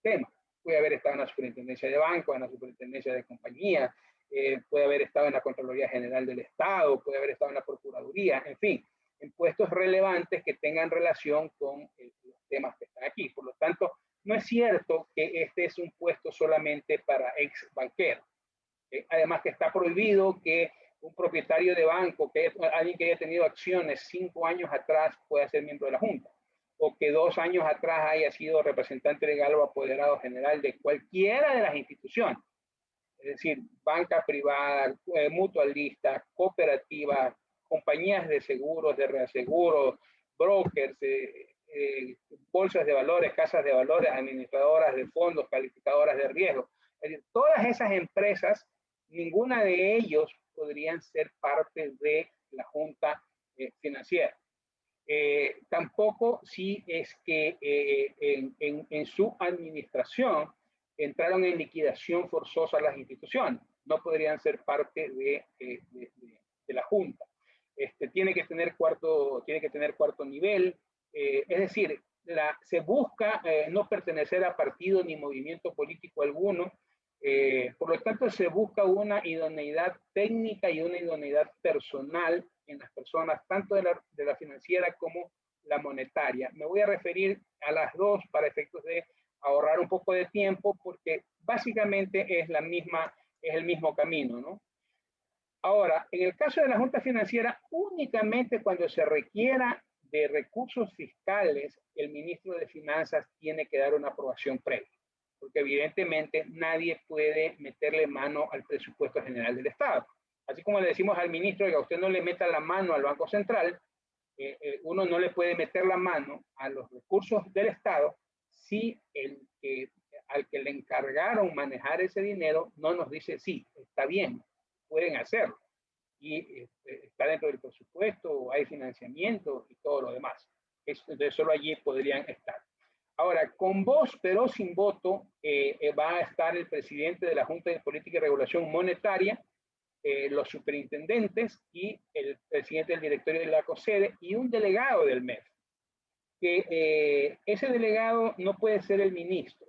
temas. Puede haber estado en la superintendencia de banco, en la superintendencia de compañía, puede haber estado en la Contraloría General del Estado, puede haber estado en la Procuraduría, en fin, en puestos relevantes que tengan relación con los temas que están aquí. Por lo tanto, no es cierto que este es un puesto solamente para ex banqueros. Además que está prohibido que un propietario de banco, que es alguien que haya tenido acciones 5 años atrás, pueda ser miembro de la Junta, o que 2 años atrás haya sido representante legal o apoderado general de cualquiera de las instituciones. Es decir, banca privada, mutualistas, cooperativas, compañías de seguros, de reaseguros, brokers, bolsas de valores, casas de valores, administradoras de fondos, calificadoras de riesgo. Es decir, todas esas empresas, ninguna de ellos podrían ser parte de la Junta Financiera. Tampoco si es que en su administración entraron en liquidación forzosa las instituciones, no podrían ser parte de la Junta. Tiene que tener cuarto nivel, es decir, se busca no pertenecer a partido ni movimiento político alguno, por lo tanto se busca una idoneidad técnica y una idoneidad personal en las personas, tanto de la financiera como la monetaria. Me voy a referir a las dos para efectos de ahorrar un poco de tiempo, porque básicamente es el mismo camino, ¿no? Ahora, en el caso de la Junta Financiera, únicamente cuando se requiera de recursos fiscales, el ministro de Finanzas tiene que dar una aprobación previa, porque evidentemente nadie puede meterle mano al presupuesto general del Estado. Así como le decimos al ministro que a usted no le meta la mano al Banco Central, uno no le puede meter la mano a los recursos del Estado si al que le encargaron manejar ese dinero no nos dice sí, está bien, pueden hacerlo. Y está dentro del presupuesto, hay financiamiento y todo lo demás. Entonces solo allí podrían estar. Ahora, con voz pero sin voto, va a estar el presidente de la Junta de Política y Regulación Monetaria, los superintendentes y el presidente del directorio de la COSEDE y un delegado del MEF. Que ese delegado no puede ser el ministro.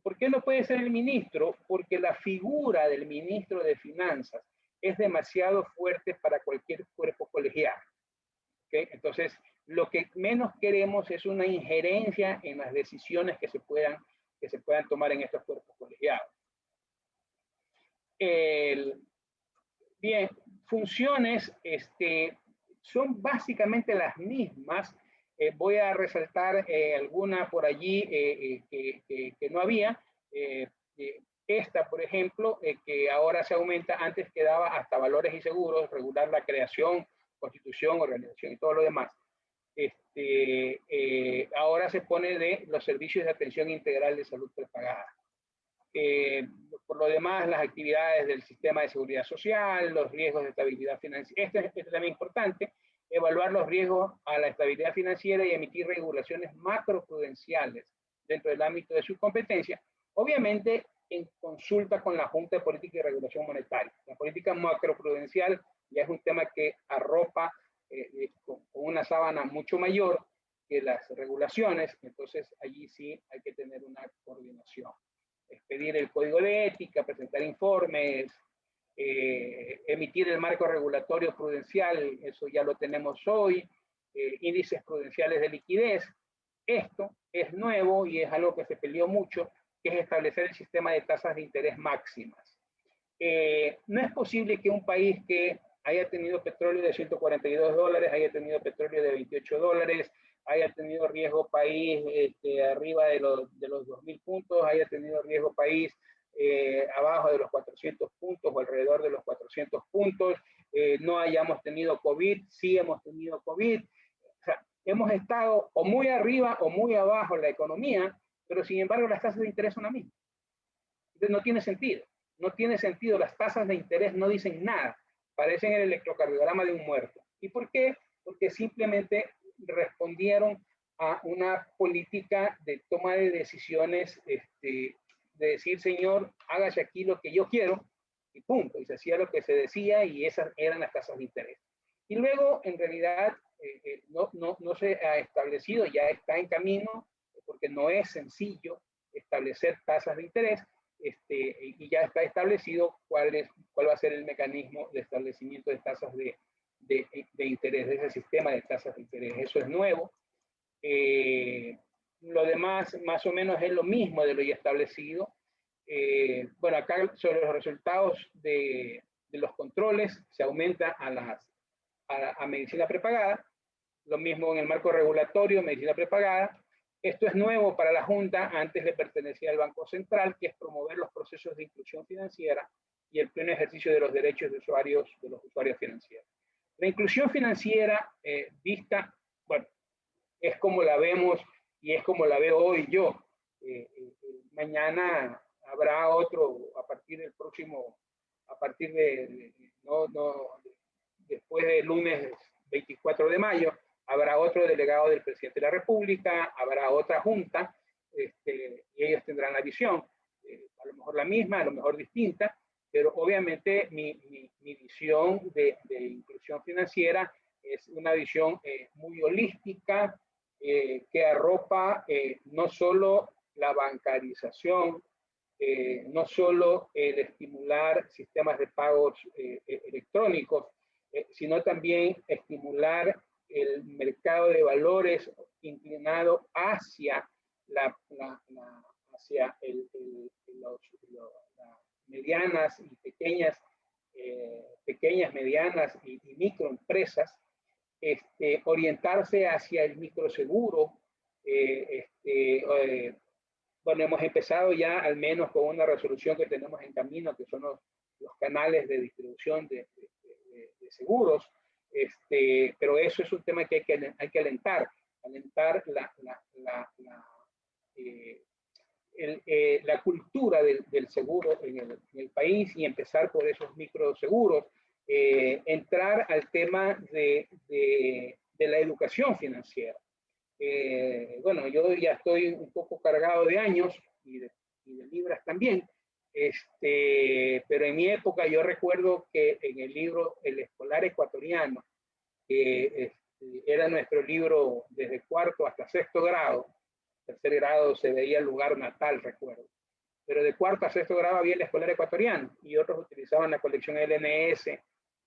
¿Por qué no puede ser el ministro? Porque la figura del ministro de Finanzas es demasiado fuerte para cualquier cuerpo colegiado. ¿Okay? Entonces, lo que menos queremos es una injerencia en las decisiones que se puedan tomar en estos cuerpos colegiados. Bien, funciones son básicamente las mismas. Voy a resaltar alguna por allí que no había. Esta, por ejemplo, que ahora se aumenta, antes quedaba hasta valores y seguros, regular la creación, constitución, organización y todo lo demás. Ahora se pone de los servicios de atención integral de salud prepagada. Por lo demás, las actividades del sistema de seguridad social, los riesgos de estabilidad financiera. Esto es también importante, evaluar los riesgos a la estabilidad financiera y emitir regulaciones macroprudenciales dentro del ámbito de su competencia, obviamente en consulta con la Junta de Política y Regulación Monetaria. La política macroprudencial ya es un tema que arropa con una sábana mucho mayor que las regulaciones, entonces allí sí hay que tener una coordinación. Expedir el código de ética, presentar informes, emitir el marco regulatorio prudencial, eso ya lo tenemos hoy, índices prudenciales de liquidez. Esto es nuevo y es algo que se peleó mucho, que es establecer el sistema de tasas de interés máximas. No es posible que un país que haya tenido petróleo de $142, haya tenido petróleo de $28, haya tenido riesgo país arriba de los 2.000 puntos, haya tenido riesgo país abajo de los 400 puntos o alrededor de los 400 puntos, no hayamos tenido COVID, sí hemos tenido COVID. O sea, hemos estado o muy arriba o muy abajo en la economía, pero sin embargo las tasas de interés son las mismas. Entonces no tiene sentido, no tiene sentido, las tasas de interés no dicen nada, parecen el electrocardiograma de un muerto. ¿Y por qué? Porque simplemente respondieron a una política de toma de decisiones, de decir, señor, hágase aquí lo que yo quiero, y punto, y se hacía lo que se decía, y esas eran las tasas de interés. Y luego, en realidad, no se ha establecido, ya está en camino, porque no es sencillo establecer tasas de interés, y ya está establecido cuál va a ser el mecanismo de establecimiento de tasas de interés, de ese sistema de tasas de interés. Eso es nuevo. Lo demás, más o menos, es lo mismo de lo ya establecido. Bueno, acá sobre los resultados de los controles se aumenta a medicina prepagada, lo mismo en el marco regulatorio, medicina prepagada. Esto es nuevo para la Junta, antes le pertenecía al Banco Central, que es promover los procesos de inclusión financiera y el pleno ejercicio de los derechos de los usuarios financieros. La inclusión financiera vista, bueno, es como la vemos y es como la veo hoy yo. Mañana habrá otro, a partir del próximo, después del lunes 24 de mayo, habrá otro delegado del presidente de la República, habrá otra junta, y ellos tendrán la visión, a lo mejor la misma, a lo mejor distinta, pero obviamente mi visión de inclusión financiera es una visión muy holística, que arropa no solo la bancarización, no solo el estimular sistemas de pagos electrónicos, sino también estimular el mercado de valores inclinado hacia hacia las medianas y pequeñas, medianas y microempresas, orientarse hacia el microseguro. Bueno, hemos empezado ya al menos con una resolución que tenemos en camino, que son los canales de distribución de seguros, pero eso es un tema que hay que alentar la cultura del seguro en el país, y empezar por esos microseguros, entrar al tema de la educación financiera. Bueno, yo ya estoy un poco cargado de años y de libras también, pero en mi época yo recuerdo que en el libro El Escolar Ecuatoriano, que era nuestro libro desde cuarto hasta sexto grado, tercer grado se veía el lugar natal, recuerdo, pero de cuarto a sexto grado había El Escolar Ecuatoriano, y otros utilizaban la colección LNS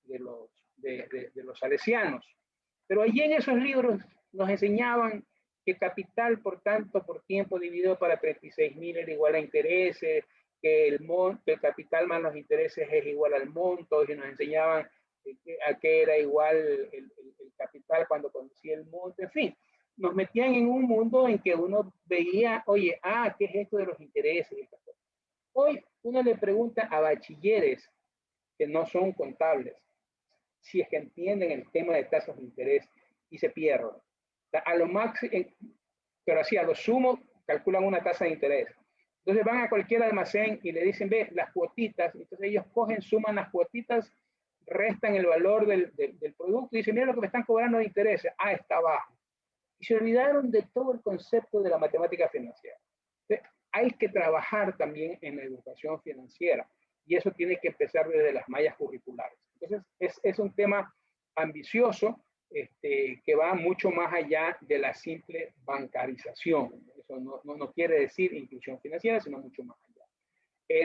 de los salesianos. Pero allí en esos libros nos enseñaban que capital por tanto por tiempo dividido para 36.000 era igual a intereses, que el capital más los intereses es igual al monto, y nos enseñaban a qué era igual el capital cuando conocía el monto, en fin. Nos metían en un mundo en que uno veía, oye, ¿qué es esto de los intereses? Hoy uno le pregunta a bachilleres que no son contables si es que entienden el tema de tasas de interés, y se pierden. A lo máximo, pero así a lo sumo calculan una tasa de interés. Entonces van a cualquier almacén y le dicen, ve, las cuotitas. Entonces ellos cogen, suman las cuotitas, restan el valor del producto y dicen, mira lo que me están cobrando de intereses. Está bajo. Y se olvidaron de todo el concepto de la matemática financiera. Entonces, hay que trabajar también en la educación financiera, y eso tiene que empezar desde las mallas curriculares. Entonces, es un tema ambicioso, que va mucho más allá de la simple bancarización. Eso no quiere decir inclusión financiera, sino mucho más allá.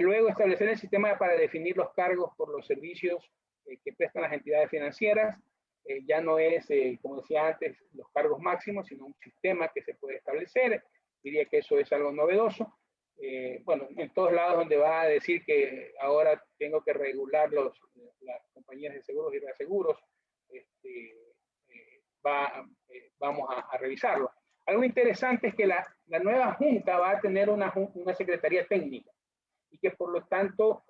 Luego, establecer el sistema para definir los cargos por los servicios que prestan las entidades financieras. Ya no es, como decía antes, los cargos máximos, sino un sistema que se puede establecer. Diría que eso es algo novedoso. Bueno, en todos lados donde va a decir que ahora tengo que regular las compañías de seguros y reaseguros, vamos a revisarlo. Algo interesante es que la nueva junta va a tener una secretaría técnica, y que por lo tanto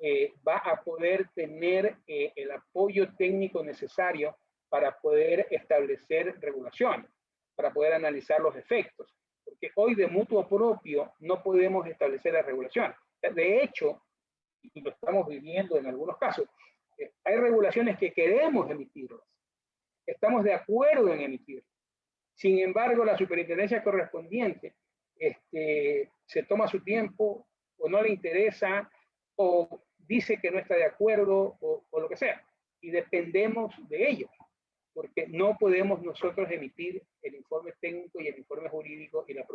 va a poder tener el apoyo técnico necesario para poder establecer regulaciones. para poder analizar los efectos, porque hoy de mutuo propio no podemos establecer la regulación. De hecho, y lo estamos viviendo en algunos casos, hay regulaciones que queremos emitirlas, estamos de acuerdo en emitirlas. Sin embargo, la superintendencia correspondiente se toma su tiempo, o no le interesa, o dice que no está de acuerdo, o lo que sea, y dependemos de ellos, porque no podemos nosotros emitir el informe técnico y el informe jurídico y la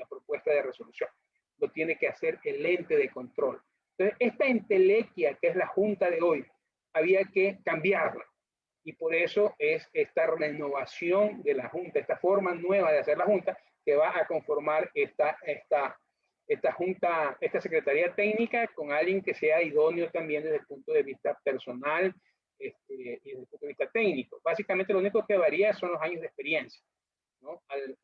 propuesta de resolución. Lo tiene que hacer el ente de control. Entonces, esta entelequia que es la Junta de hoy, había que cambiarla. Y por eso es esta renovación de la Junta, esta forma nueva de hacer la Junta, que va a conformar esta Junta, esta Secretaría Técnica, con alguien que sea idóneo también desde el punto de vista personal y desde el punto de vista técnico. Básicamente lo único que varía son los años de experiencia, ¿no? Al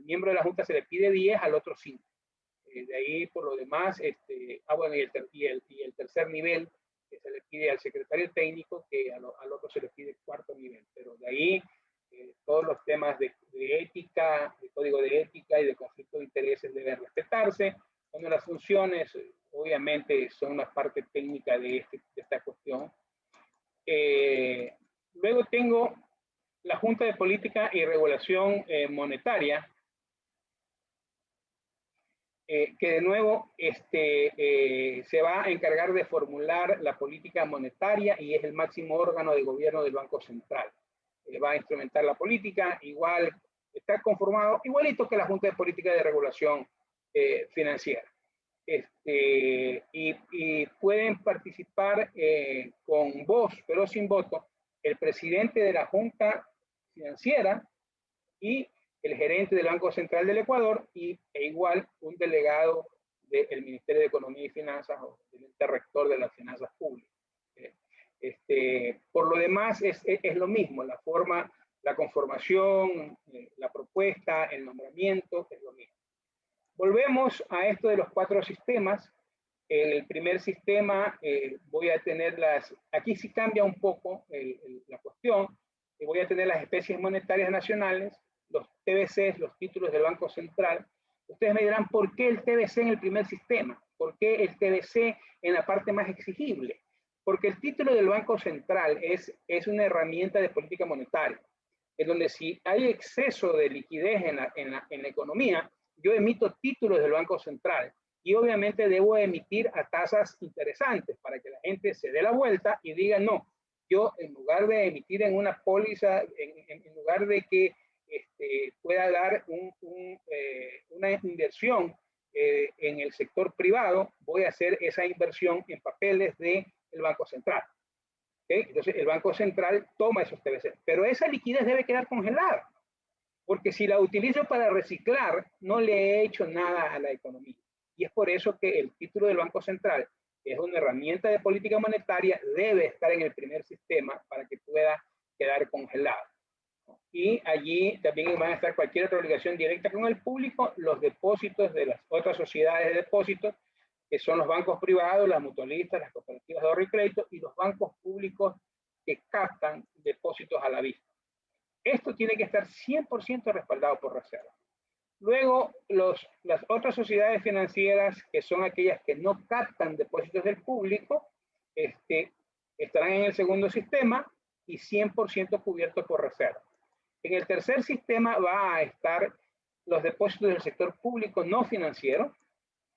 miembro de la Junta se le pide 10, al otro 5. De ahí, por lo demás, bueno, y el tercer nivel, que se le pide al secretario técnico, que al otro se le pide cuarto nivel. Pero de ahí, todos los temas de ética, de código de ética y de conflicto de intereses deben respetarse. Bueno, las funciones, obviamente, son una parte técnica de esta cuestión. Luego tengo la Junta de Política y Regulación Monetaria, que de nuevo se va a encargar de formular la política monetaria y es el máximo órgano de gobierno del Banco Central. Va a instrumentar la política, igual está conformado, igualito que la Junta de Política de Regulación Financiera. Y pueden participar con voz, pero sin voto, el presidente de la Junta Financiera y el gerente del Banco Central del Ecuador e igual un delegado del Ministerio de Economía y Finanzas o del ente rector de las finanzas públicas. Por lo demás es lo mismo, la forma, la conformación, la propuesta, el nombramiento, es lo mismo. Volvemos a esto de los 4 sistemas. El primer sistema voy a tener aquí sí cambia un poco la cuestión, voy a tener las especies monetarias nacionales, los TBCs, los títulos del Banco Central. Ustedes me dirán, ¿por qué el TBC en el primer sistema? ¿Por qué el TBC en la parte más exigible? Porque el título del Banco Central es una herramienta de política monetaria, en donde si hay exceso de liquidez en la economía, yo emito títulos del Banco Central y obviamente debo emitir a tasas interesantes para que la gente se dé la vuelta y diga, no, yo en lugar de emitir en una póliza, en lugar de que pueda dar una inversión en el sector privado, voy a hacer esa inversión en papeles del Banco Central. ¿Okay? Entonces el Banco Central toma esos TBC, pero esa liquidez debe quedar congelada, porque si la utilizo para reciclar, no le he hecho nada a la economía. Y es por eso que el título del Banco Central, que es una herramienta de política monetaria, debe estar en el primer sistema para que pueda quedar congelado. Y allí también van a estar cualquier otra obligación directa con el público, los depósitos de las otras sociedades de depósitos, que son los bancos privados, las mutualistas, las cooperativas de ahorro y crédito, y los bancos públicos que captan depósitos a la vista. Esto tiene que estar 100% respaldado por Reserva. Luego, las otras sociedades financieras, que son aquellas que no captan depósitos del público, estarán en el segundo sistema y 100% cubiertos por Reserva. En el tercer sistema va a estar los depósitos del sector público no financiero,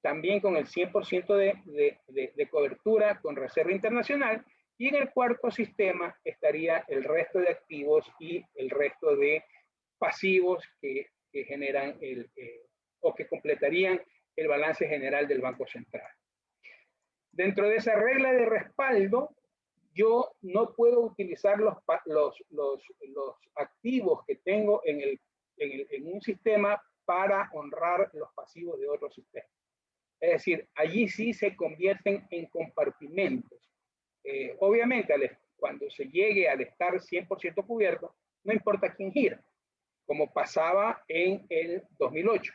también con el 100% de cobertura con Reserva Internacional, y en el cuarto sistema estaría el resto de activos y el resto de pasivos que generan o que completarían el balance general del Banco Central. Dentro de esa regla de respaldo, yo no puedo utilizar los activos que tengo en un sistema para honrar los pasivos de otro sistema. Es decir, allí sí se convierten en compartimentos. Obviamente, cuando se llegue al estar 100% cubierto, no importa quién gira, como pasaba en el 2008,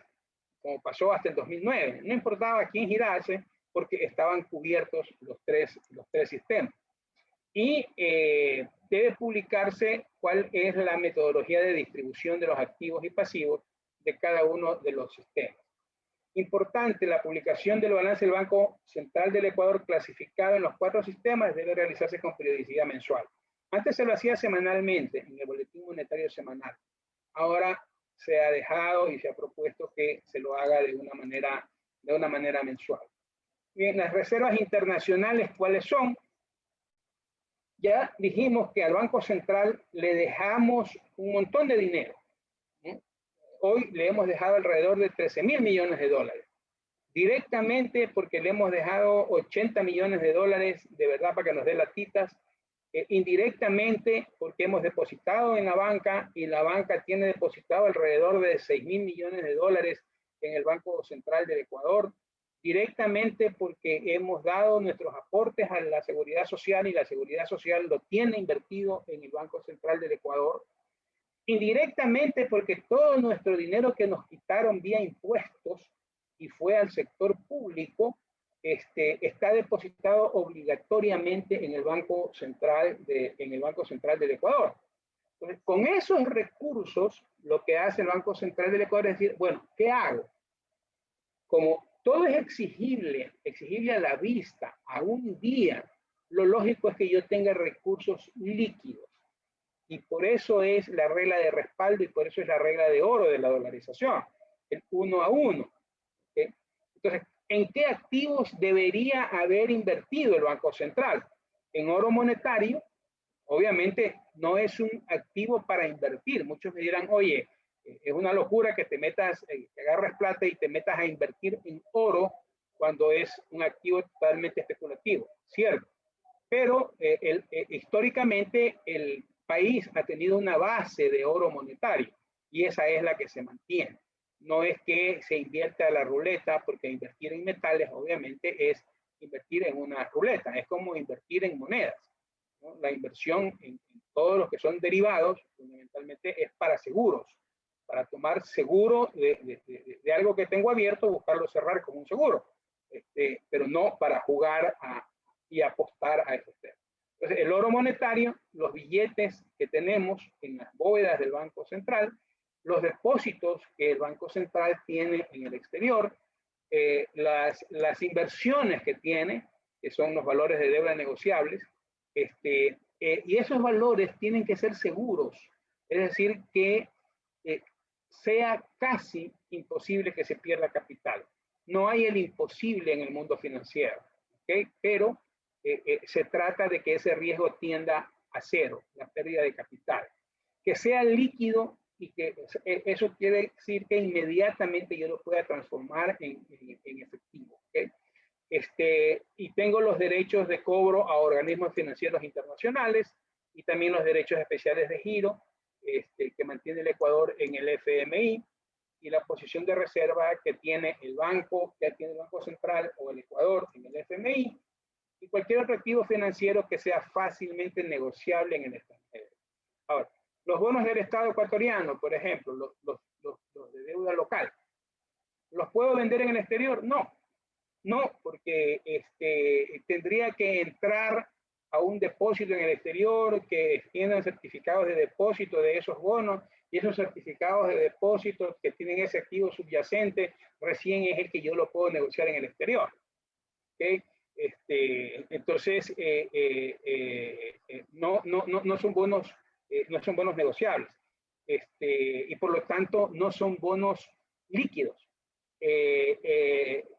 como pasó hasta el 2009. No importaba quién girase porque estaban cubiertos los tres sistemas. Y debe publicarse cuál es la metodología de distribución de los activos y pasivos de cada uno de los sistemas. Importante, la publicación del balance del Banco Central del Ecuador clasificado en los 4 sistemas debe realizarse con periodicidad mensual. Antes se lo hacía semanalmente en el boletín monetario semanal. Ahora se ha dejado y se ha propuesto que se lo haga de una manera mensual. Bien, las reservas internacionales, ¿cuáles son? Ya dijimos que al Banco Central le dejamos un montón de dinero. Hoy le hemos dejado alrededor de 13.000 millones de dólares. Directamente porque le hemos dejado 80 millones de dólares, de verdad para que nos dé latitas. Indirectamente porque hemos depositado en la banca y la banca tiene depositado alrededor de 6.000 millones de dólares en el Banco Central del Ecuador. Directamente porque hemos dado nuestros aportes a la seguridad social y la seguridad social lo tiene invertido en el Banco Central del Ecuador. Indirectamente porque todo nuestro dinero que nos quitaron vía impuestos y fue al sector público, está depositado obligatoriamente en el Banco Central del Ecuador. Entonces, con esos recursos, lo que hace el Banco Central del Ecuador es decir, bueno, ¿qué hago? Como todo es exigible a la vista, a un día, lo lógico es que yo tenga recursos líquidos. Y por eso es la regla de respaldo y por eso es la regla de oro de la dolarización, el 1 a 1. Entonces, ¿en qué activos debería haber invertido el Banco Central? En oro monetario, obviamente no es un activo para invertir. Muchos me dirán, oye, es una locura que te metas, que agarres plata y te metas a invertir en oro cuando es un activo totalmente especulativo. Cierto. Pero históricamente el país ha tenido una base de oro monetario y esa es la que se mantiene. No es que se invierta a la ruleta, porque invertir en metales obviamente es invertir en una ruleta, es como invertir en monedas, ¿no? La inversión en todos los que son derivados fundamentalmente es para seguros, para tomar seguro de algo que tengo abierto, buscarlo cerrar como un seguro, pero no para jugar y apostar a esos temas. Entonces, el oro monetario, los billetes que tenemos en las bóvedas del Banco Central, los depósitos que el Banco Central tiene en el exterior, las inversiones que tiene, que son los valores de deuda negociables, y esos valores tienen que ser seguros, es decir, que sea casi imposible que se pierda capital. No hay el imposible en el mundo financiero, ¿okay? Pero se trata de que ese riesgo tienda a cero, la pérdida de capital. Que sea líquido y que eso quiere decir que inmediatamente yo lo pueda transformar en efectivo. ¿Okay? Y tengo los derechos de cobro a organismos financieros internacionales y también los derechos especiales de giro que mantiene el Ecuador en el FMI y la posición de reserva que tiene el Banco Central o el Ecuador en el FMI y cualquier otro activo financiero que sea fácilmente negociable en el extranjero. Ahora, los bonos del Estado ecuatoriano, por ejemplo, los de deuda local, ¿los puedo vender en el exterior? No, porque tendría que entrar a un depósito en el exterior que tienen certificados de depósito de esos bonos y esos certificados de depósito que tienen ese activo subyacente recién es el que yo lo puedo negociar en el exterior. ¿Okay? Entonces, no son bonos negociables y por lo tanto no son bonos líquidos.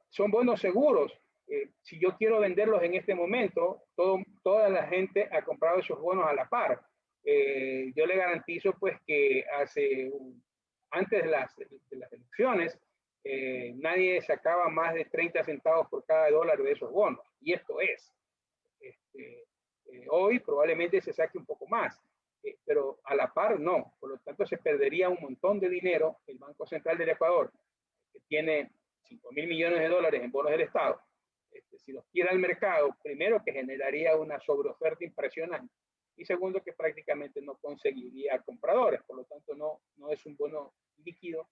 Son bonos seguros. Si yo quiero venderlos en este momento, toda la gente ha comprado esos bonos a la par. Yo le garantizo pues que antes de las elecciones, nadie sacaba más de 30 centavos por cada dólar de esos bonos. Y esto es. Hoy probablemente se saque un poco más, pero a la par no. Por lo tanto, se perdería un montón de dinero. El Banco Central del Ecuador, que tiene 5.000 millones de dólares en bonos del Estado, si los tira al mercado, primero que generaría una sobreoferta impresionante y segundo que prácticamente no conseguiría compradores. Por lo tanto, no es un bono líquido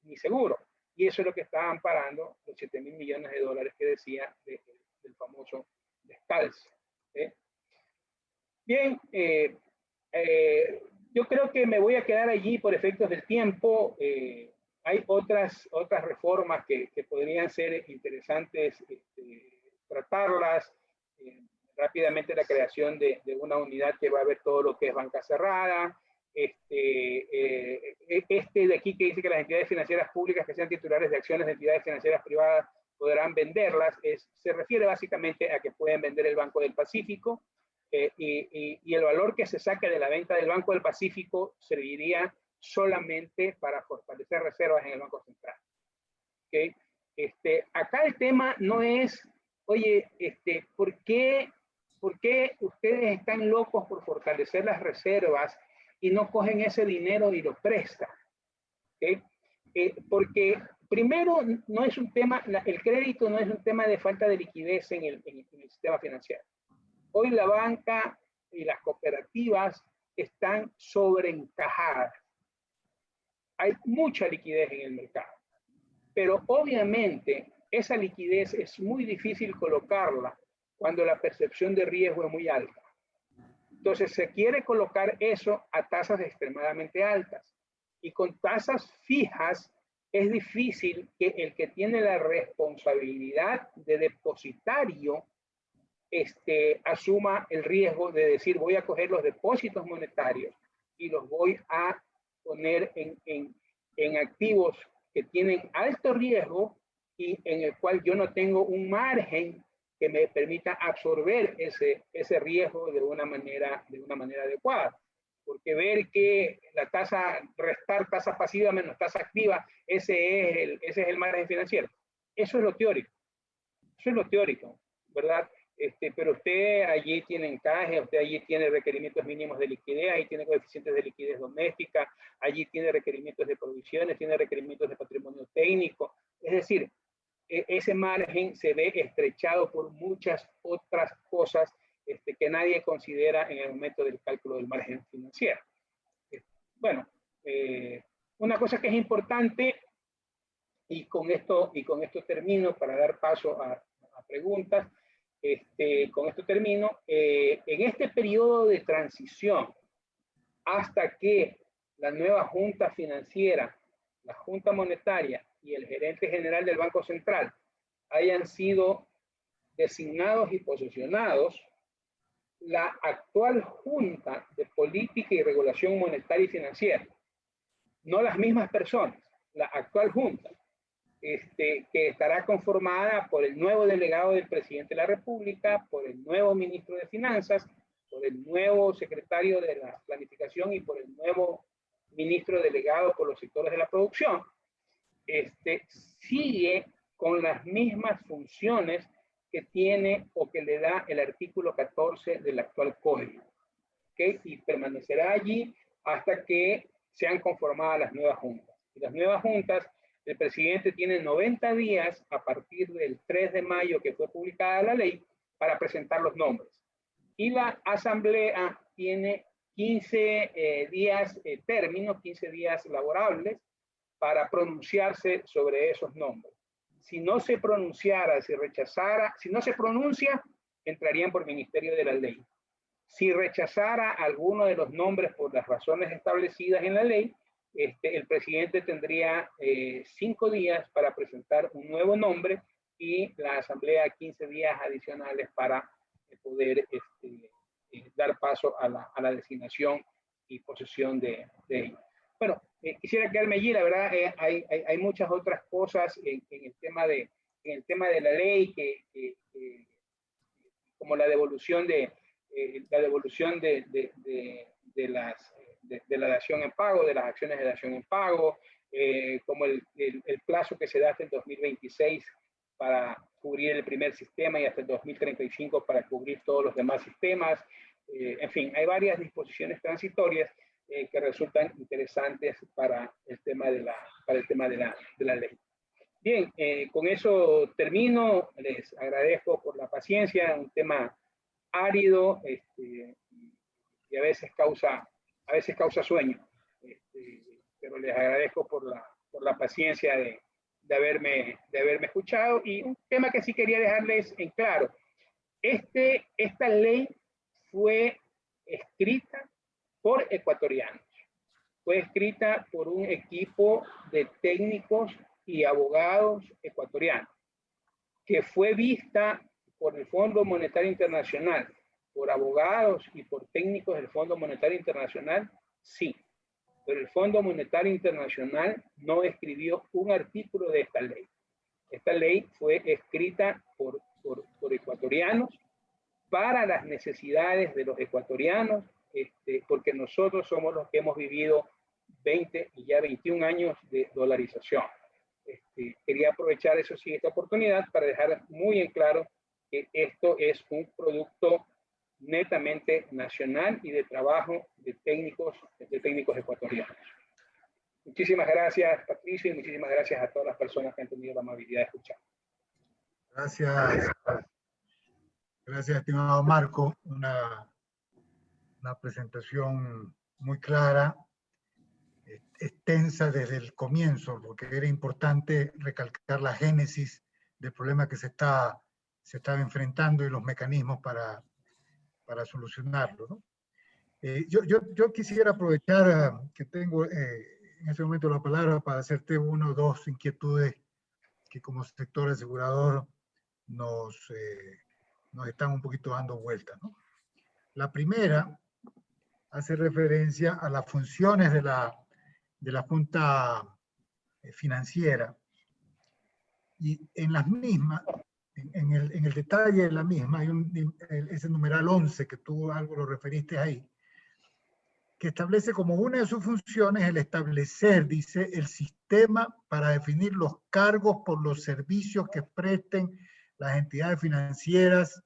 ni seguro. Y eso es lo que está amparando los 7.000 millones de dólares que decía del famoso descalce. Bien, yo creo que me voy a quedar allí por efectos del tiempo. Hay otras reformas que podrían ser interesantes tratarlas. Rápidamente la creación de una unidad que va a ver todo lo que es banca cerrada. De aquí que dice que las entidades financieras públicas que sean titulares de acciones de entidades financieras privadas podrán venderlas, se refiere básicamente a que pueden vender el Banco del Pacífico, y el valor que se saque de la venta del Banco del Pacífico serviría solamente para fortalecer reservas en el Banco Central. ¿Okay? Acá el tema no es, oye, ¿por qué ustedes están locos por fortalecer las reservas y no cogen ese dinero y lo prestan? ¿Okay? Porque primero no es un tema, el crédito no es un tema de falta de liquidez en el sistema financiero. Hoy la banca y las cooperativas están sobreencajadas. Hay mucha liquidez en el mercado, pero obviamente esa liquidez es muy difícil colocarla cuando la percepción de riesgo es muy alta. Entonces se quiere colocar eso a tasas extremadamente altas, y con tasas fijas es difícil que el que tiene la responsabilidad de depositario asuma el riesgo de decir, voy a coger los depósitos monetarios y los voy a poner en activos que tienen alto riesgo y en el cual yo no tengo un margen que me permita absorber ese riesgo de una manera adecuada. Porque ver que la tasa, restar tasa pasiva menos tasa activa, ese es el margen financiero. Eso es lo teórico. Eso es lo teórico, ¿verdad? Pero usted allí tiene encaje, usted allí tiene requerimientos mínimos de liquidez, ahí tiene coeficientes de liquidez doméstica, allí tiene requerimientos de provisiones, tiene requerimientos de patrimonio técnico. Es decir, ese margen se ve estrechado por muchas otras cosas que nadie considera en el momento del cálculo del margen financiero. Bueno, una cosa que es importante, y con esto termino para dar paso a preguntas. Con esto termino. En este periodo de transición, hasta que la nueva Junta Financiera, la Junta Monetaria y el gerente general del Banco Central hayan sido designados y posesionados, la actual Junta de Política y Regulación Monetaria y Financiera, no las mismas personas, la actual Junta, que estará conformada por el nuevo delegado del presidente de la República, por el nuevo ministro de Finanzas, por el nuevo secretario de la Planificación y por el nuevo ministro delegado por los sectores de la producción, sigue con las mismas funciones que tiene o que le da el artículo 14 del actual código. ¿Okay? Y permanecerá allí hasta que sean conformadas las nuevas juntas. Y las nuevas juntas, el presidente tiene 90 días a partir del 3 de mayo que fue publicada la ley para presentar los nombres. Y la asamblea tiene 15 días término, 15 días laborables para pronunciarse sobre esos nombres. Si no se pronunciara, si rechazara, si no se pronuncia, entrarían por Ministerio de la Ley. Si rechazara alguno de los nombres por las razones establecidas en la ley, el presidente tendría 5 días para presentar un nuevo nombre y la asamblea 15 días adicionales para poder dar paso a la designación y posesión de ellos. Bueno, quisiera quedarme allí, la verdad hay muchas otras cosas en el tema de la ley, como la devolución de la dación en pago, de las acciones de dación en pago, como el plazo que se da hasta el 2026 para cubrir el primer sistema y hasta el 2035 para cubrir todos los demás sistemas. En fin, hay varias disposiciones transitorias que resultan interesantes para el tema de la ley. Bien, con eso termino. Les agradezco por la paciencia, un tema árido y a veces causa sueño, pero les agradezco por la paciencia de haberme escuchado. Y un tema que sí quería dejarles en claro: esta ley fue escrita por ecuatorianos. Fue escrita por un equipo de técnicos y abogados ecuatorianos, que fue vista por el Fondo Monetario Internacional, por abogados y por técnicos del Fondo Monetario Internacional, sí. Pero el Fondo Monetario Internacional no escribió un artículo de esta ley. Esta ley fue escrita por ecuatorianos para las necesidades de los ecuatorianos, porque nosotros somos los que hemos vivido 20 y ya 21 años de dolarización. Quería aprovechar eso sí, esta oportunidad para dejar muy en claro que esto es un producto netamente nacional y de trabajo de técnicos ecuatorianos. Muchísimas gracias, Patricio, y muchísimas gracias a todas las personas que han tenido la amabilidad de escuchar. Gracias. Gracias, estimado Marco. Una presentación muy clara, extensa desde el comienzo, porque era importante recalcar la génesis del problema que se estaba enfrentando y los mecanismos para solucionarlo, ¿no? Yo quisiera aprovechar que tengo en este momento la palabra para hacerte una o dos inquietudes que como sector asegurador nos están un poquito dando vueltas, ¿no? La primera hace referencia a las funciones de la Junta Financiera, y en las mismas, en el detalle de la misma, hay ese numeral 11 que tú algo lo referiste ahí, que establece como una de sus funciones el establecer, dice, el sistema para definir los cargos por los servicios que presten las entidades financieras,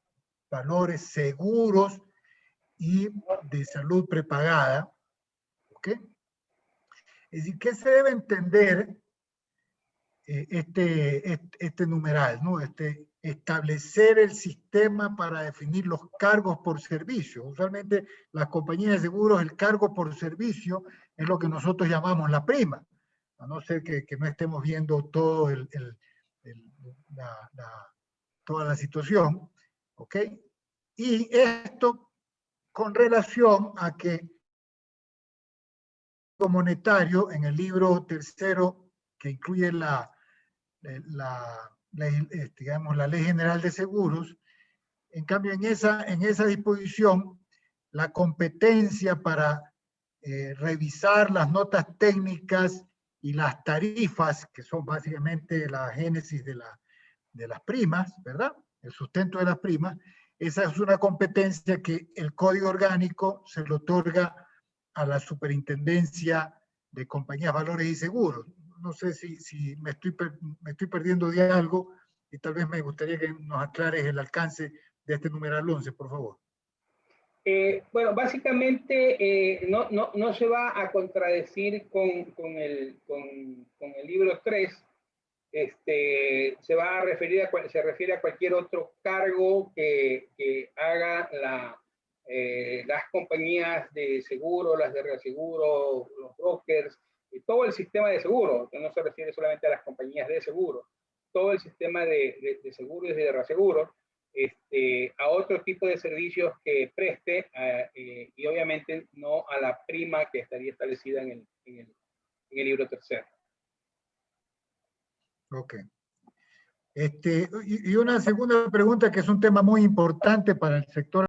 valores, seguros y de salud prepagada. ¿Ok? Es decir, ¿qué se debe entender este numeral, ¿no? Establecer el sistema para definir los cargos por servicio. Usualmente las compañías de seguros, el cargo por servicio es lo que nosotros llamamos la prima, a no ser que no estemos viendo todo toda la situación, ¿ok? Y esto con relación a que el monetario en el libro tercero, que incluye digamos, la Ley General de Seguros, en cambio en esa disposición, la competencia para revisar las notas técnicas y las tarifas, que son básicamente la génesis de las primas, ¿verdad? El sustento de las primas, esa es una competencia que el Código Orgánico se le otorga a la Superintendencia de Compañías, Valores y Seguros. No sé si me estoy perdiendo de algo, y tal vez me gustaría que nos aclares el alcance de este numeral 11, por favor. Bueno, básicamente no se va a contradecir con el libro 3. Se va a referir se refiere a cualquier otro cargo que haga las compañías de seguro, las de reaseguro, los brokers, todo el sistema de seguro. No se refiere solamente a las compañías de seguro, todo el sistema de seguros y de reaseguro, a otro tipo de servicios que preste, y obviamente no a la prima que estaría establecida en el libro tercero. Ok. Y una segunda pregunta, que es un tema muy importante para el sector